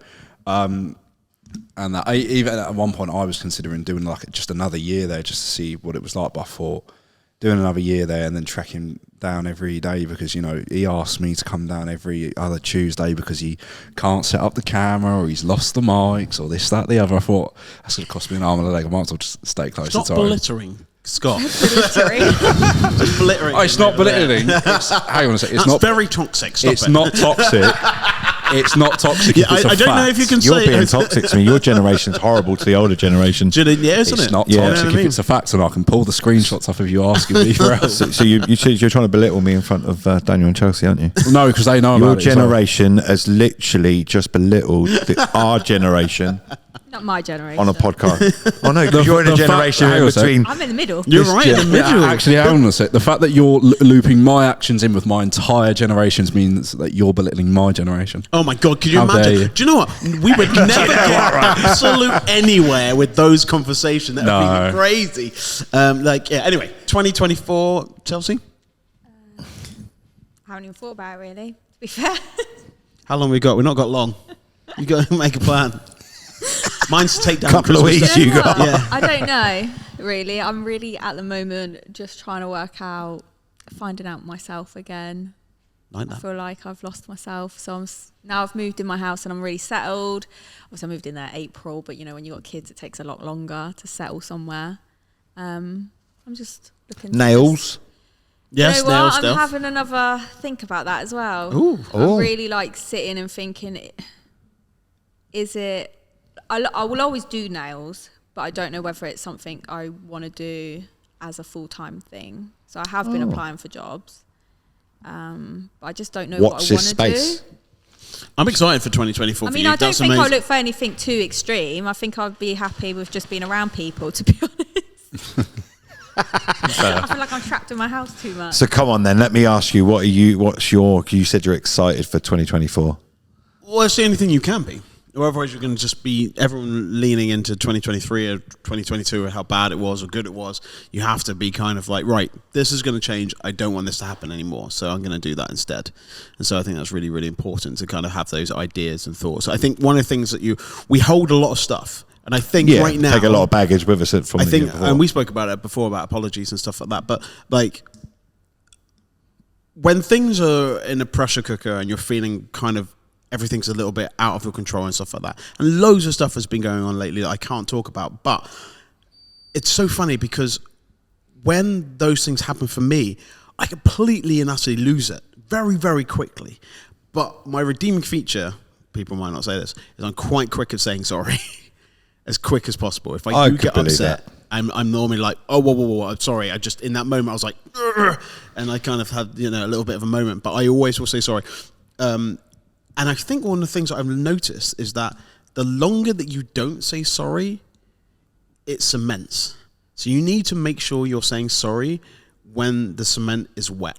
And that even at one point, I was considering doing like just another year there, just to see what it was like. But I thought doing another year there and then trekking down every day because he asked me to come down every other Tuesday because he can't set up the camera or he's lost the mics or this, that, the other. I thought that's going to cost me an arm and a leg. I might as well just stay close Stop to home. belittering, Scott. Sorry. Just belittering. Oh, it's not belittling. Hang on a second. It's That's not very toxic. Stop It's it. not toxic. It's not toxic. Yeah, it's a I don't know if you can You're say being toxic to me. Your generation's horrible to the older generation. Yeah, isn't It's it? not You know toxic what I if mean? it's a fact, and I can pull the screenshots off of you asking me for else. So you're trying to belittle me in front of Daniel and Chelsea, aren't you? No, because they know Your about it. as well. generation has literally just belittled our generation Not my generation. on a podcast. Oh no, because you're in a the fact- generation hang on in a sec. between. I'm in the middle. You're right in the middle. Actually, hang on a sec. The fact that you're looping my actions in with my entire generations means that you're belittling my generation. Oh my god, could you How dare imagine? you. Do you know what? We would never get absolute anywhere with those conversations. That would No. be crazy. Anyway, 2024, Chelsea? I haven't even thought about it really, to be fair. How long we got? We've not got long. You got to make a plan. Mine's to take down Couple of Christmas weeks Day. you got. Yeah. I don't know, really. I'm really, at the moment, just trying to work out, finding out myself again. Like I that. feel like I've lost myself. So now I've moved in my house and I'm really settled. Obviously, I moved in there April, but when you've got kids, it takes a lot longer to settle somewhere. I'm just looking to Nails. Yes, you know nail what? stuff. I'm having another think about that as well. Ooh. Oh. I'm really like sitting and thinking, is it? I will always do nails, but I don't know whether it's something I want to do as a full-time thing. So I have been applying for jobs, but I just don't know Watch what I this want to space. do. I'm excited for 2024 I for mean, you. I don't That's think amazing. I'll look for anything too extreme. I think I'd be happy with just being around people, to be honest. I feel like I'm trapped in my house too much. So come on then, let me ask you, you said you're excited for 2024. Well, it's the only thing you can be. Or otherwise you're going to just be everyone leaning into 2023 or 2022 or how bad it was or good it was. You have to be kind of like, right, this is going to change. I don't want this to happen anymore. So I'm going to do that instead. And so I think that's really, really important to kind of have those ideas and thoughts. I think one of the things that we hold a lot of stuff. And I think right now, take a lot of baggage with us from I the think, year before. and we spoke about it before about apologies and stuff like that. But like, when things are in a pressure cooker and you're feeling kind of everything's a little bit out of your control and stuff like that, and loads of stuff has been going on lately that I can't talk about, but it's so funny because when those things happen for me, I completely and utterly lose it very, very quickly. But my redeeming feature, people might not say this, is I'm quite quick at saying sorry as quick as possible. If I do get upset, I'm normally like, oh, whoa, I'm sorry. I just, in that moment, I was like, ugh, and I kind of had, a little bit of a moment, but I always will say sorry. And I think one of the things that I've noticed is that the longer that you don't say sorry, it cements. So you need to make sure you're saying sorry when the cement is wet.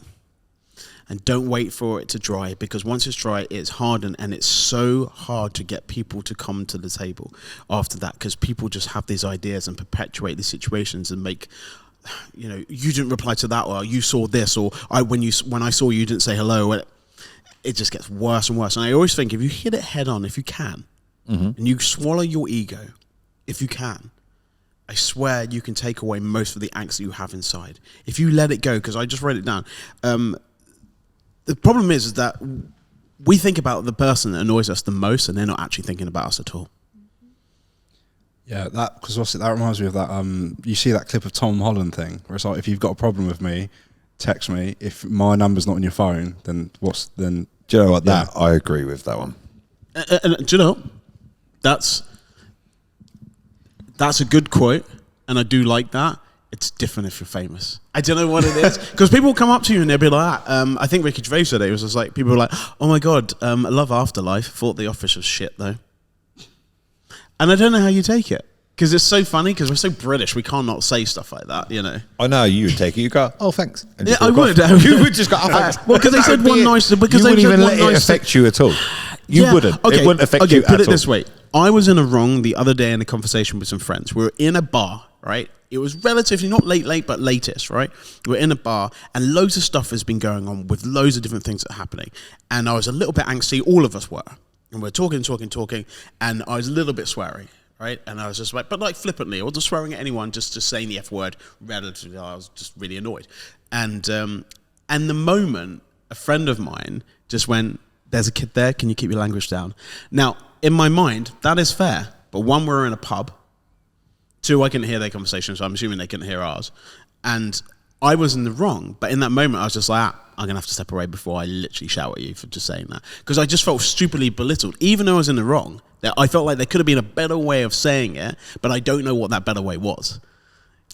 And don't wait for it to dry, because once it's dry, it's hardened, and it's so hard to get people to come to the table after that, because people just have these ideas and perpetuate these situations and make, you didn't reply to that, or you saw this, or when I saw you didn't say hello. It just gets worse and worse. And I always think if you hit it head on, if you can, and you swallow your ego, if you can, I swear you can take away most of the angst that you have inside. If you let it go, because I just wrote it down. The problem is that we think about the person that annoys us the most, and they're not actually thinking about us at all. Yeah, that reminds me of that. You see that clip of Tom Holland thing, where it's like, if you've got a problem with me, text me. If my number's not on your phone, then then? Do you know what? That I agree with that one. And do you know, that's a good quote, and I do like that. It's different if you're famous. I don't know what it is, because people will come up to you and they'll be like, I think Ricky Gervais said it. It was just like, people were like, oh my God, I love Afterlife. Thought The Office was shit though. And I don't know how you take it, because it's so funny, because we're so British, we can't not say stuff like that, I know you would take it. You go, oh thanks. And yeah, I would. You would just go, oh thanks. Well, because they said one nice. Because you they wouldn't said even one let it nice affect you at all. You wouldn't. Okay. It wouldn't affect you at all. Put it this way. I was in a wrong the other day in a conversation with some friends. We were in a bar, right? It was relatively not late, but latest, right? We were in a bar, and loads of stuff has been going on with loads of different things that are happening. And I was a little bit angsty. All of us were. And we're talking, and I was a little bit sweary. Right, and I was just like, but like flippantly, I wasn't swearing at anyone, just saying the F word relatively. I was just really annoyed, and the moment a friend of mine just went, "There's a kid there. Can you keep your language down?" Now, in my mind, that is fair. But one, we're in a pub. Two, I couldn't hear their conversation, so I'm assuming they couldn't hear ours. And I was in the wrong. But in that moment, I was just like, I'm gonna have to step away before I literally shout at you for just saying that, because I just felt stupidly belittled, even though I was in the wrong. I felt like there could have been a better way of saying it, but I don't know what that better way was.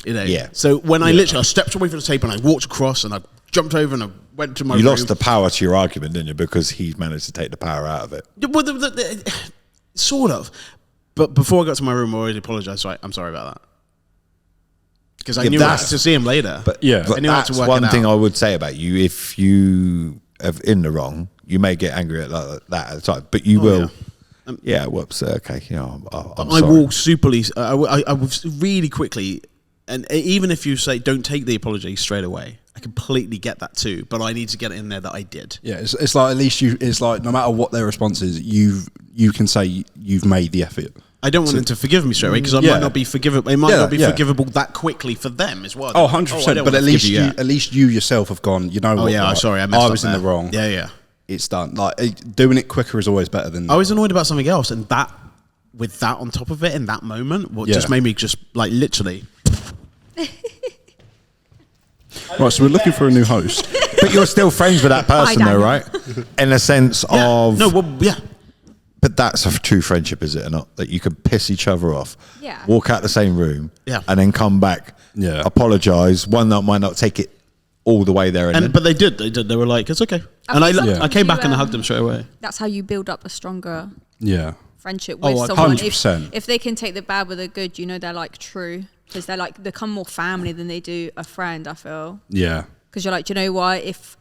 Yeah. So when I stepped away from the table and I walked across and I jumped over and I went to my room. You lost the power to your argument, didn't you? Because he managed to take the power out of it. Well, sort of. But before I got to my room, I already apologised. So I'm sorry about that. Because I knew I had to see him later. But that's one thing I would say about you. If you are in the wrong, you may get angry at that at the time, but you will. Yeah. Whoops. Okay. I'm sorry. I walk superly. I was really quickly, and even if you say don't take the apology straight away, I completely get that too. But I need to get it in there that I did. Yeah. It's like, at least it's like, no matter what their response is, you can say you've made the effort. I don't want them to forgive me straight away, because I might not be forgivable. It might not be forgivable that quickly for them as well. Oh, 100%. But at least you yourself have gone, you know what? Oh, yeah, sorry, I was in the wrong. Yeah. It's done. Like, doing it quicker is always better than... I was annoyed about something else, and that, with that on top of it in that moment, just made me just, like, literally... Right, so we're looking for a new host. But you're still friends with that person, though, right? In a sense of... No, well, yeah. But that's a true friendship, is it or not? That you can piss each other off, walk out the same room, and then come back, apologise. One that might not take it all the way there, but they did. They were like, "It's okay," and I came back and I hugged them straight away. That's how you build up a stronger friendship with someone. 100%. If they can take the bad with the good, they're like true, because they're like become more family than they do a friend. I feel because you're like, do you know what? If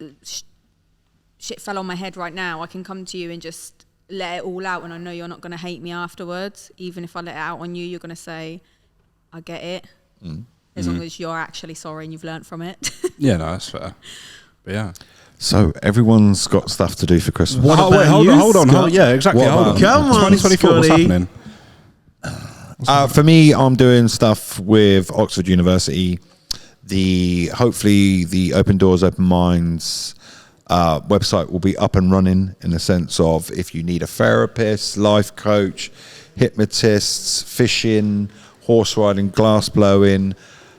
shit fell on my head right now, I can come to you and just let it all out, and I know you're not going to hate me afterwards. Even if I let it out on you, you're going to say, I get it. As long as you're actually sorry and you've learnt from it. Yeah, no, that's fair. But yeah. So everyone's got stuff to do for Christmas. What about hold you, on. Scott? Yeah, exactly. What Hold about- on. Come on, 2024, what's Scotty. happening? For me, I'm doing stuff with Oxford University. Hopefully the Open Doors, Open Minds website will be up and running, in the sense of if you need a therapist, life coach, hypnotists, fishing, horse riding, glass blowing,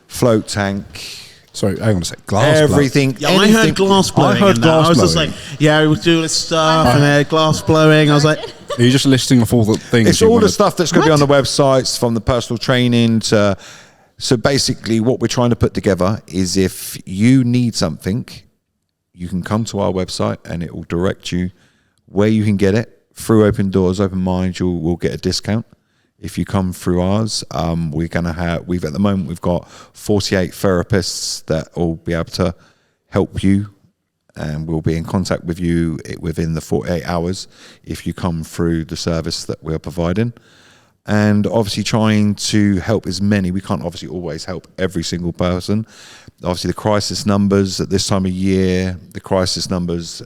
float tank, Sorry, hang on a sec. Glass everything. Yeah, I heard glass blowing. I heard in that. glass I was just blowing. like, yeah, we was doing this stuff and then glass blowing. I was like, Are you just listing off all the things? It's you all wanna- the stuff that's going to be on the websites, from the personal training to. So basically, what we're trying to put together is, if you need something, you can come to our website and it will direct you where you can get it. Through Open Doors, Open Minds, will get a discount if you come through ours. We're going to have. At the moment we've got 48 therapists that will be able to help you, and we'll be in contact with you within the 48 hours if you come through the service that we're providing. And obviously trying to help as many. We can't obviously always help every single person. Obviously the crisis numbers at this time of year,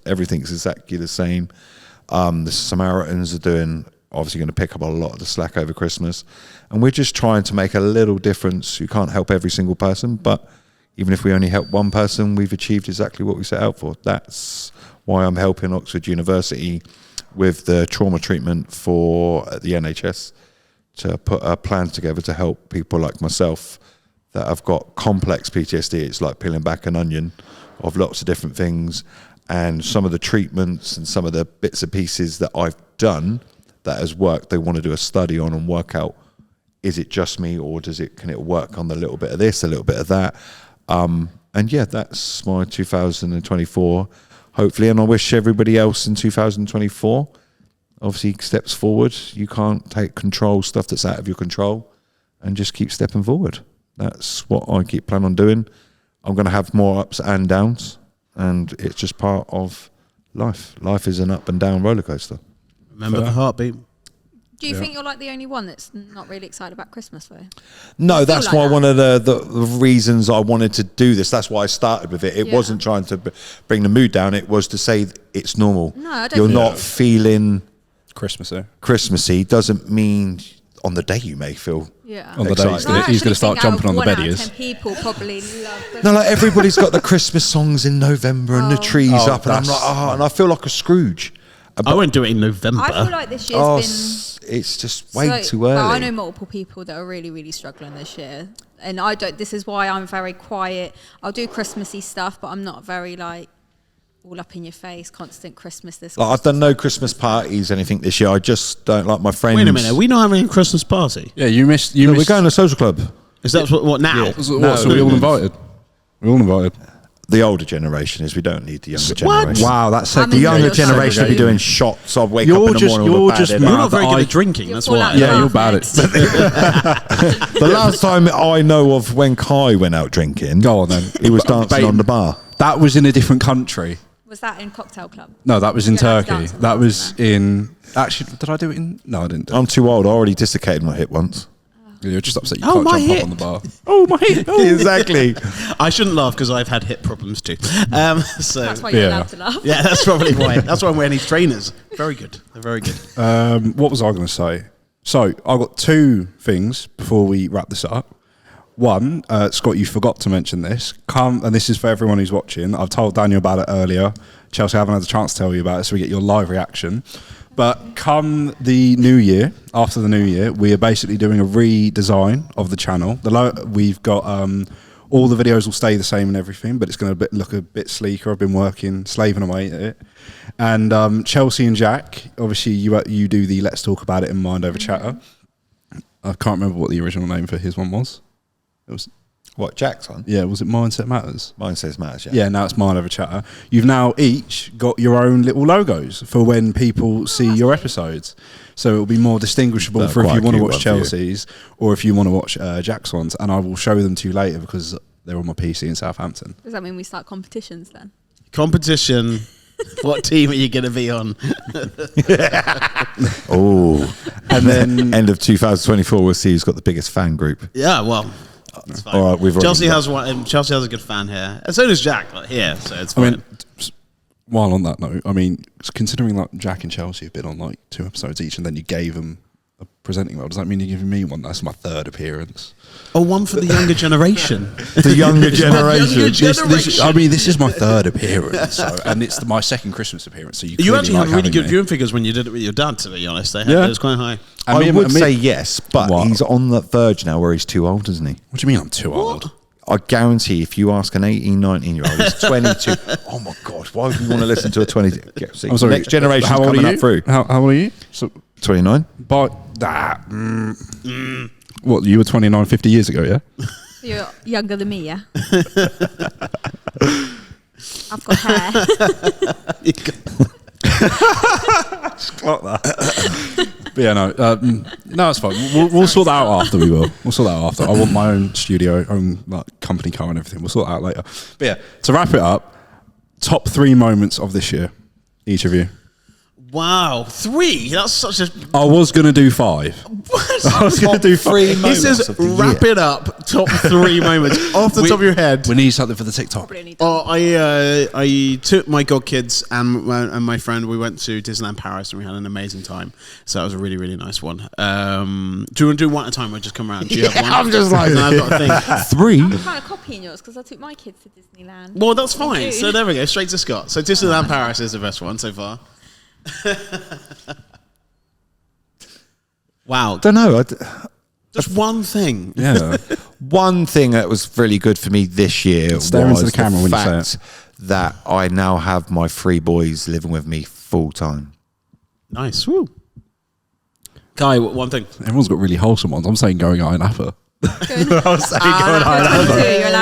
everything's exactly the same. The Samaritans are obviously going to pick up a lot of the slack over Christmas. And we're just trying to make a little difference. You can't help every single person, but even if we only help one person, we've achieved exactly what we set out for. That's why I'm helping Oxford University with the trauma treatment for the NHS, to put a plan together to help people like myself that have got complex PTSD. It's like peeling back an onion of lots of different things, and some of the treatments and some of the bits and pieces that I've done that has worked, they want to do a study on and work out, is it just me, or can it work on a little bit of this, a little bit of that? And yeah, that's my 2024, hopefully, and I wish everybody else in 2024 obviously steps forward. You can't take control stuff that's out of your control, and just keep stepping forward. That's what I keep planning on doing. I'm going to have more ups and downs, and it's just part of life. Life is an up and down roller coaster. remember the heartbeat. Do you think you're like the only one that's not really excited about Christmas though? No, that's like why that? one of the reasons I wanted to do this. That's why I started with it. It Yeah. wasn't trying to bring the mood down. It was to say it's normal. No, I don't You're think not feeling Christmas, Christmassy. Doesn't mean on the day you may feel. Yeah. On the day Excited. he's going to start jumping on the bed. He is. 10 people probably love Christmas. No, like everybody's got the Christmas songs in November and the trees Oh, up, and I'm like, and I feel like a Scrooge. I won't do it in November. I feel like this year's been It's just way so- too early. Well, I know multiple people that are really, really struggling this year, and I don't. This is why I'm very quiet. I'll do Christmassy stuff, but I'm not very like all up in your face, constant Christmas. Like, I've done no Christmas parties, anything this year. I just don't like my friends. Wait a minute, are we not having a Christmas party? Yeah, you missed. No, we're missed- going to a social club. Is that what now? What, so we all invited? We're all invited. The older generation is. We don't need the younger What? generation. Wow, that's I'm The in younger You're generation will be segregated. doing shots. I'll wake You're up in the just- morning with you're a bad just- headache. You're not very good I- at drinking, that's You'll fall why. out of Yeah, love you're bad next. The last time I know of when Kai went out drinking, Go on then. he was dancing on the bar. That was in a different country. Was that in Cocktail Club? No, that was in You're allowed to Turkey. dance on That the was bar. in. Actually, did I do it in? No, I didn't. I'm too old. I already dislocated my hip once. You're just upset you Oh, can't my jump hip. up on the bar. Oh, my hip. Exactly. I shouldn't laugh because I've had hip problems too. So That's why you're Yeah. allowed to laugh. yeah, that's probably why. That's why I'm wearing these trainers. Very good. They're very good. What was I going to say? So I've got two things before we wrap this up. One, Scott, you forgot to mention this. And this is for everyone who's watching. I've told Daniel about it earlier. Chelsea, I haven't had a chance to tell you about it, so we get your live reaction. But come the new year, after the new year, we are basically doing a redesign of the channel. We've got all the videos will stay the same and everything, but it's going to look a bit sleeker. I've been slaving away at it. And Chelsea and Jack, obviously you do the Let's Talk About It in Mind Over Chatter. I can't remember what the original name for his one was. It was, What, Jack's on? yeah, was it Mindset Matters? Mine says matters, Yeah, now it's Mind Over Chatter. You've now each got your own little logos for when people see your episodes. So it'll be more distinguishable That's for if quite you a want to cute watch one for you. Chelsea's or if you want to watch Jack's ones. And I will show them to you later because they're on my PC in Southampton. Does that mean we start competitions then? Competition What team are you going to be on? Oh, and then end of 2024, we'll see who's got the biggest fan group. Yeah, well, it's fine. All right, we've already Chelsea has one. Chelsea has a good fan here, and so does Jack here. So it's fine. I mean, while on that note, I mean, considering like Jack and Chelsea have been on like 2 episodes each, and then you gave them a presenting role, does that mean you're giving me one? That's my 3rd appearance. Oh, one for the younger generation. The younger generation. This is my 3rd appearance, and it's my 2nd Christmas appearance. So you actually have really good viewing figures when you did it with your dad. To be honest, it was quite high. I would say yes, but he's on the verge now where he's too old, isn't he? What do you mean I'm too old? I guarantee if you ask an 18, 19-year-old, he's 22. Oh my God, why would you want to listen to a 22? Yeah, see, I'm sorry, next generation coming up through. How old are you? So, 29. But that. What, you were 29 50 years ago, yeah? So you're younger than me, yeah? I've got hair. Like that. But yeah, no, it's fine. We'll sort that out after. We'll sort that out after. I want my own studio, own like company car and everything. We'll sort that out later. But yeah, to wrap it up, top 3 moments of this year, each of you. Wow, 3. That's such a. I was gonna do 5. What? I was gonna do 3 He moments. says, "Wrap it up." Top 3 moments off the top of your head. We need something for the TikTok. Oh, I took my godkids and my friend. We went to Disneyland Paris and we had an amazing time. So that was a really, really nice one. Do you want to do one at a time or just come around? Do you have one? I'm just like, no, I've got to think. 3. I'm kind of copying yours because I took my kids to Disneyland. Well, that's fine. So there we go. Straight to Scott. So Disneyland Paris is the best one so far. Wow. Don't know. Just one thing. Yeah. One thing that was really good for me this year Stare was into the camera when you say fact that I now have my 3 boys living with me full time. Nice. Woo. Guy, one thing. Everyone's got really wholesome ones. I'm saying going Iron Apple. You're allowed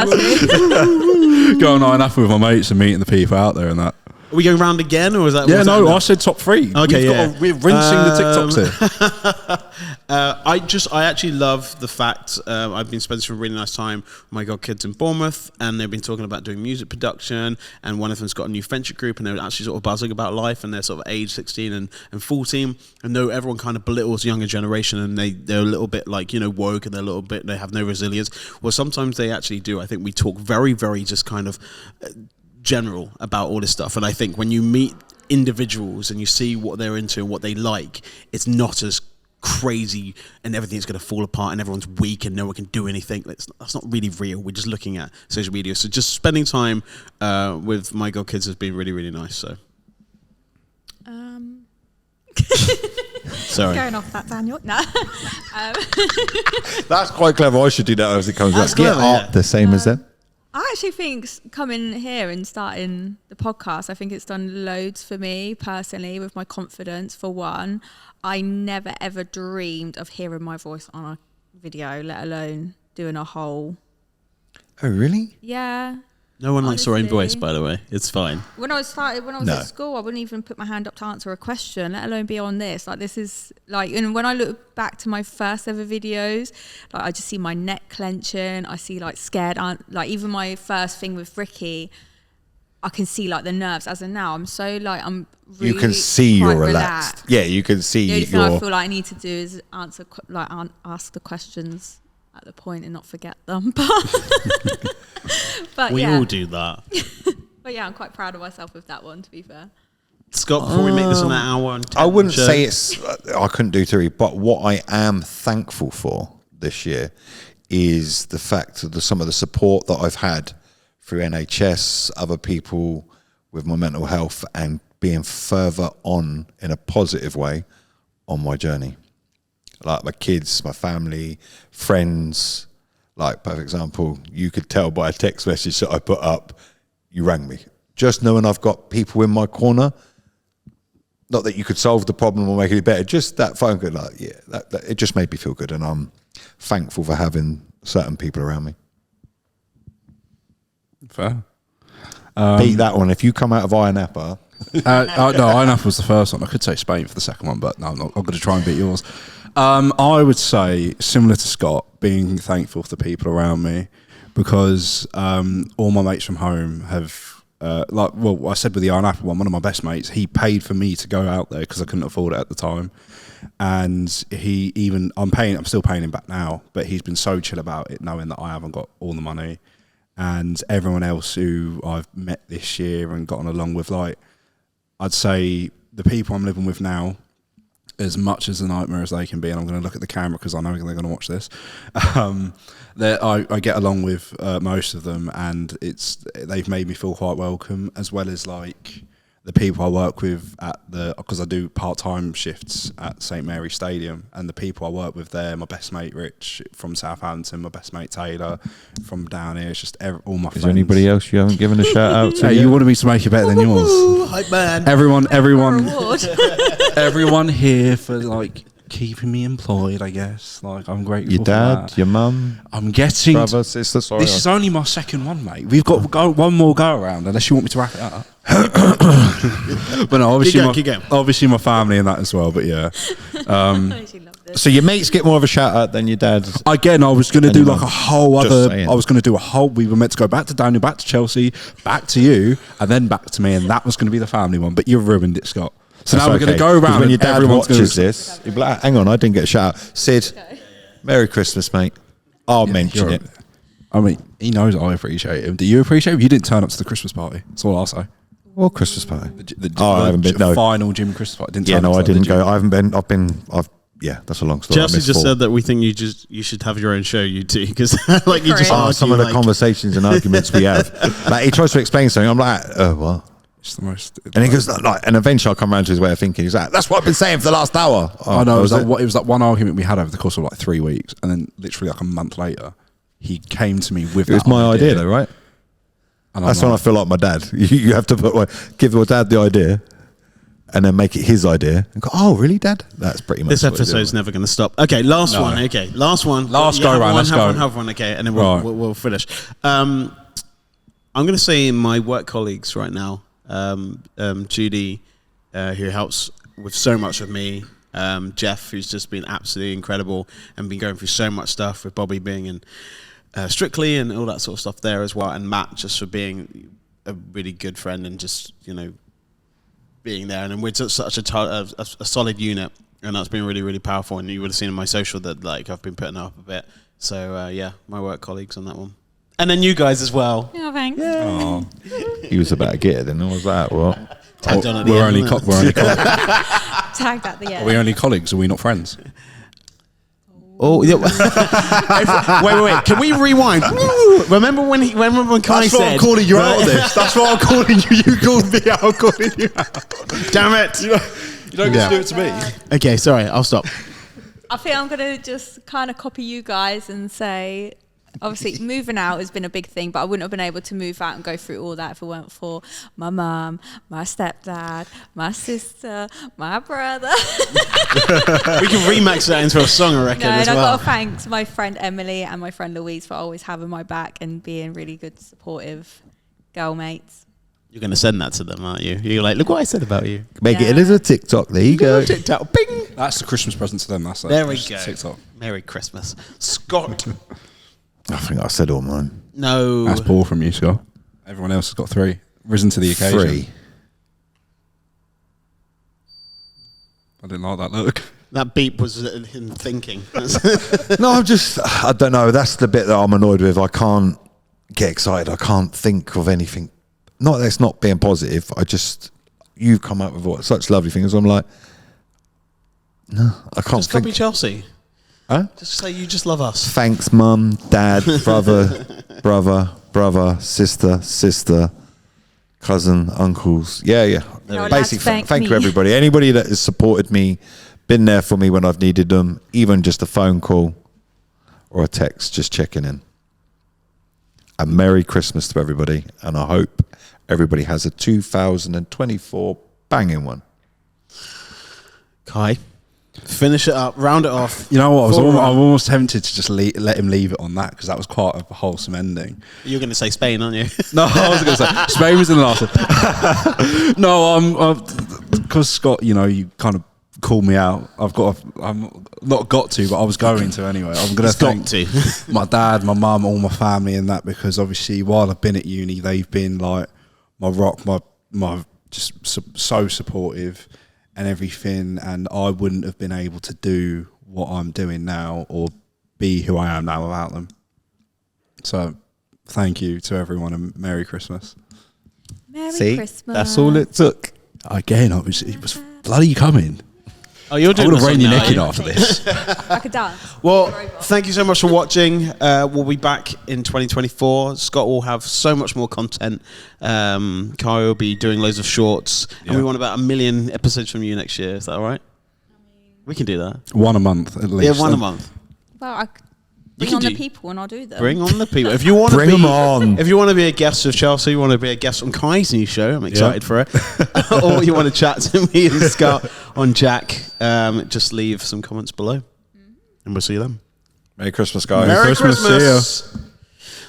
to. Going Iron Apple with my mates and meeting the people out there and that. Are we going round again, or is that? Yeah, no, I said top 3. Okay, we're rinsing the TikToks here. I actually love the fact I've been spending some really nice time with my godkids in Bournemouth, and they've been talking about doing music production, and one of them's got a new friendship group, and they're actually sort of buzzing about life, and they're sort of age 16 and 14, and though everyone kind of belittles the younger generation, and they're a little bit like, woke, and they have no resilience. Well, sometimes they actually do. I think we talk very, very just kind of general about all this stuff, and I think when you meet individuals and you see what they're into and what they like, it's not as crazy and everything's going to fall apart and everyone's weak and no one can do anything. That's not really real. We're just looking at social media. So just spending time with my godkids has been really, really nice. So sorry, Going off that, Daniel. No. That's quite clever. I should do that as it comes back. clever, Get up the same as them. I actually think coming here and starting the podcast, I think it's done loads for me personally with my confidence. For one, I never ever dreamed of hearing my voice on a video, let alone doing a whole. Oh, really? Yeah. no one likes their own Honestly. voice, by the way. It's fine. When I was No. at school, I wouldn't even put my hand up to answer a question, let alone be on this. Like, this is like, and when I look back to my first ever videos, like I just see my neck clenching. I see like scared, like even my first thing with Ricky, I can see like the nerves. As of now, I'm so like, I'm really You can see quite you're relaxed. Yeah, you can see The only thing I you're. feel like I need to do is ask the questions at the point and not forget them. But We yeah. all do that. But yeah, I'm quite proud of myself with that one, to be fair. Scott, before we make this an hour and 10 I wouldn't show- say it's. I couldn't do 3, but what I am thankful for this year is the fact of some of the support that I've had through NHS, other people with my mental health, and being further on in a positive way on my journey. Like my kids, my family, friends. Like, perfect example, you could tell by a text message that I put up, you rang me. Just knowing I've got people in my corner, not that you could solve the problem or make it better, just that phone call, like, yeah, that it just made me feel good, and I'm thankful for having certain people around me. Fair. Beat that one. If you come out of Iron Apple, No, Iron Apple was the first one. I could say Spain for the second one, but no, I'm going to try and beat yours. I would say, similar to Scott, being thankful for the people around me, because all my mates from home have I said with the Iron Apple one of my best mates, he paid for me to go out there because I couldn't afford it at the time. And I'm still paying him back now, but he's been so chill about it, knowing that I haven't got all the money. And everyone else who I've met this year and gotten along with, like, I'd say the people I'm living with now, as much as a nightmare as they can be, and I'm going to look at the camera because I know they're going to watch this, I get along with most of them, and they've made me feel quite welcome, as well as like the people I work with because I do part-time shifts at St Mary's Stadium, and the people I work with there, my best mate Rich from Southampton, my best mate Taylor from down here, it's just all my friends. Is there anybody else you haven't given a shout out to? Hey, you wanted me to make it better than yours. Hype man. Everyone here for like keeping me employed, I guess. Like, I'm grateful. Your dad, for that. your mum, I'm getting brother, sister. Sorry, this is only my second one, mate. We've got one more go around, unless you want me to wrap it up. But no, obviously my family and that as well. But yeah. So your mates get more of a shout out than your dad. Again, I was going to do like a whole other. Saying. I was going to do a whole. We were meant to go back to Daniel, back to Chelsea, back to you, and then back to me, and that was going to be the family one. But you've ruined it, Scott. So now we're going to go around. When your dad watches watches this, he'll be like, hang on, I didn't get a shout out. Sid, Merry Christmas, mate. I'll mention it. I mean, he knows I appreciate him. Do you appreciate him? You didn't turn up to the Christmas party. That's all I'll say. What Christmas party? I haven't been. No. Final gym Christmas party. I didn't go. I haven't been. Yeah, that's a long story. Chelsea just said that we think you should have your own show, you two, because like you just argue, some of the conversations and arguments we have. Like he tries to explain something, I'm like, oh what? It's the most. And he goes like, and eventually I'll come around to his way of thinking. He's like, that's what I've been saying for the last hour. I know. It was that one argument we had over the course of like 3 weeks, and then literally like a month later, he came to me with. It was my idea, though, right? And that's when I feel like my dad. You have to give your dad the idea, and then make it his idea. And go, oh, really, Dad? That's pretty much. This episode's never going to stop. Okay, last one. Okay, last one. Last go round. Let's go. Have one. Okay, and then we'll finish. I'm going to say my work colleagues right now. Judy, who helps with so much with me. Jeff, who's just been absolutely incredible and been going through so much stuff with Bobby being in Strictly and all that sort of stuff there as well. And Matt, just for being a really good friend and just, being there. And we're just such a solid unit, and that's been really, really powerful. And you would have seen in my social that like I've been putting up a bit. So my work colleagues on that one. And then you guys as well. Oh, thanks. Oh. He was about to get it, then what was that? What? Tagged on at the we're end. only colleagues. Tagged at the end. Are we only colleagues? Are we not friends? Oh, yeah. wait. Can we rewind? Remember when Kai said... That's why I'm calling you out of this. That's why I'm calling you. You called me out. I'm calling you out. Damn it. You don't get to do it to me. Okay, sorry. I'll stop. I think I'm going to just kind of copy you guys and say... Obviously, moving out has been a big thing, but I wouldn't have been able to move out and go through all that if it weren't for my mum, my stepdad, my sister, my brother. We can remix that into a song, I reckon, as well. And I've got to thank my friend Emily and my friend Louise for always having my back and being really good, supportive girl mates. You're going to send that to them, aren't you? You're like, look what I said about you. Make it as a TikTok. There you go. TikTok. Bing. That's the Christmas present to them. There we go. TikTok. Merry Christmas. Scott. I think I said all mine. No. That's poor from you, Scott. Everyone else has got 3. Risen to the occasion. 3. I didn't like that look. That beep was him thinking. No, I don't know. That's the bit that I'm annoyed with. I can't get excited. I can't think of anything. Not that it's not being positive. You've come up with such lovely things. I'm like, no, I can't Just think. copy Chelsea. Huh? Just say you just love us. Thanks, Mum, Dad, brother, sister, cousin, uncles. Yeah. No, basically, thank you, everybody. Anybody that has supported me, been there for me when I've needed them, even just a phone call or a text, just checking in. A Merry Christmas to everybody, and I hope everybody has a 2024 banging one. Kai, finish it up, round it off. You know what? I'm almost tempted to just let him leave it on that, because that was quite a wholesome ending. You're going to say Spain, aren't you? No, I was going to say Spain was in the last one. No, because Scott, you kind of called me out. I'm not got to, but I was going to anyway. I'm going to thank my dad, my mum, all my family and that, because obviously while I've been at uni, they've been like rock, my just so supportive and everything. And I wouldn't have been able to do what I'm doing now or be who I am now without them. So thank you to everyone and Merry Christmas. Merry Christmas. That's all it took. Again, it was bloody coming. Oh, you're doing I would have this rained your now, neck in are you? after this. I could dance. Well, thank you so much for watching. We'll be back in 2024. Scott will have so much more content. Kai will be doing loads of shorts. And we want about 1 million episodes from you next year. Is that all right? We can do that. One a month, at least. Yeah, one a month. Well, I bring can on the do- people and I'll do them. Bring on the people. If you want to Bring be, 'em on. If you want to be a guest of Chelsea, you want to be a guest on Kai's new show. I'm excited for it. Or you want to chat to me and Scott on Jack, just leave some comments below, and we'll see you then. Merry Christmas, guys. Merry Christmas. Christmas.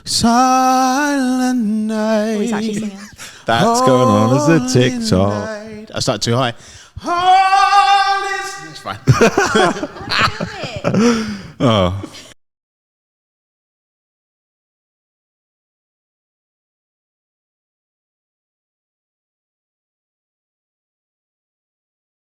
Silent night. Oh, he's actually singing. That's going on as a Holy TikTok. night. I started too high. Holy. It's fine. Oh.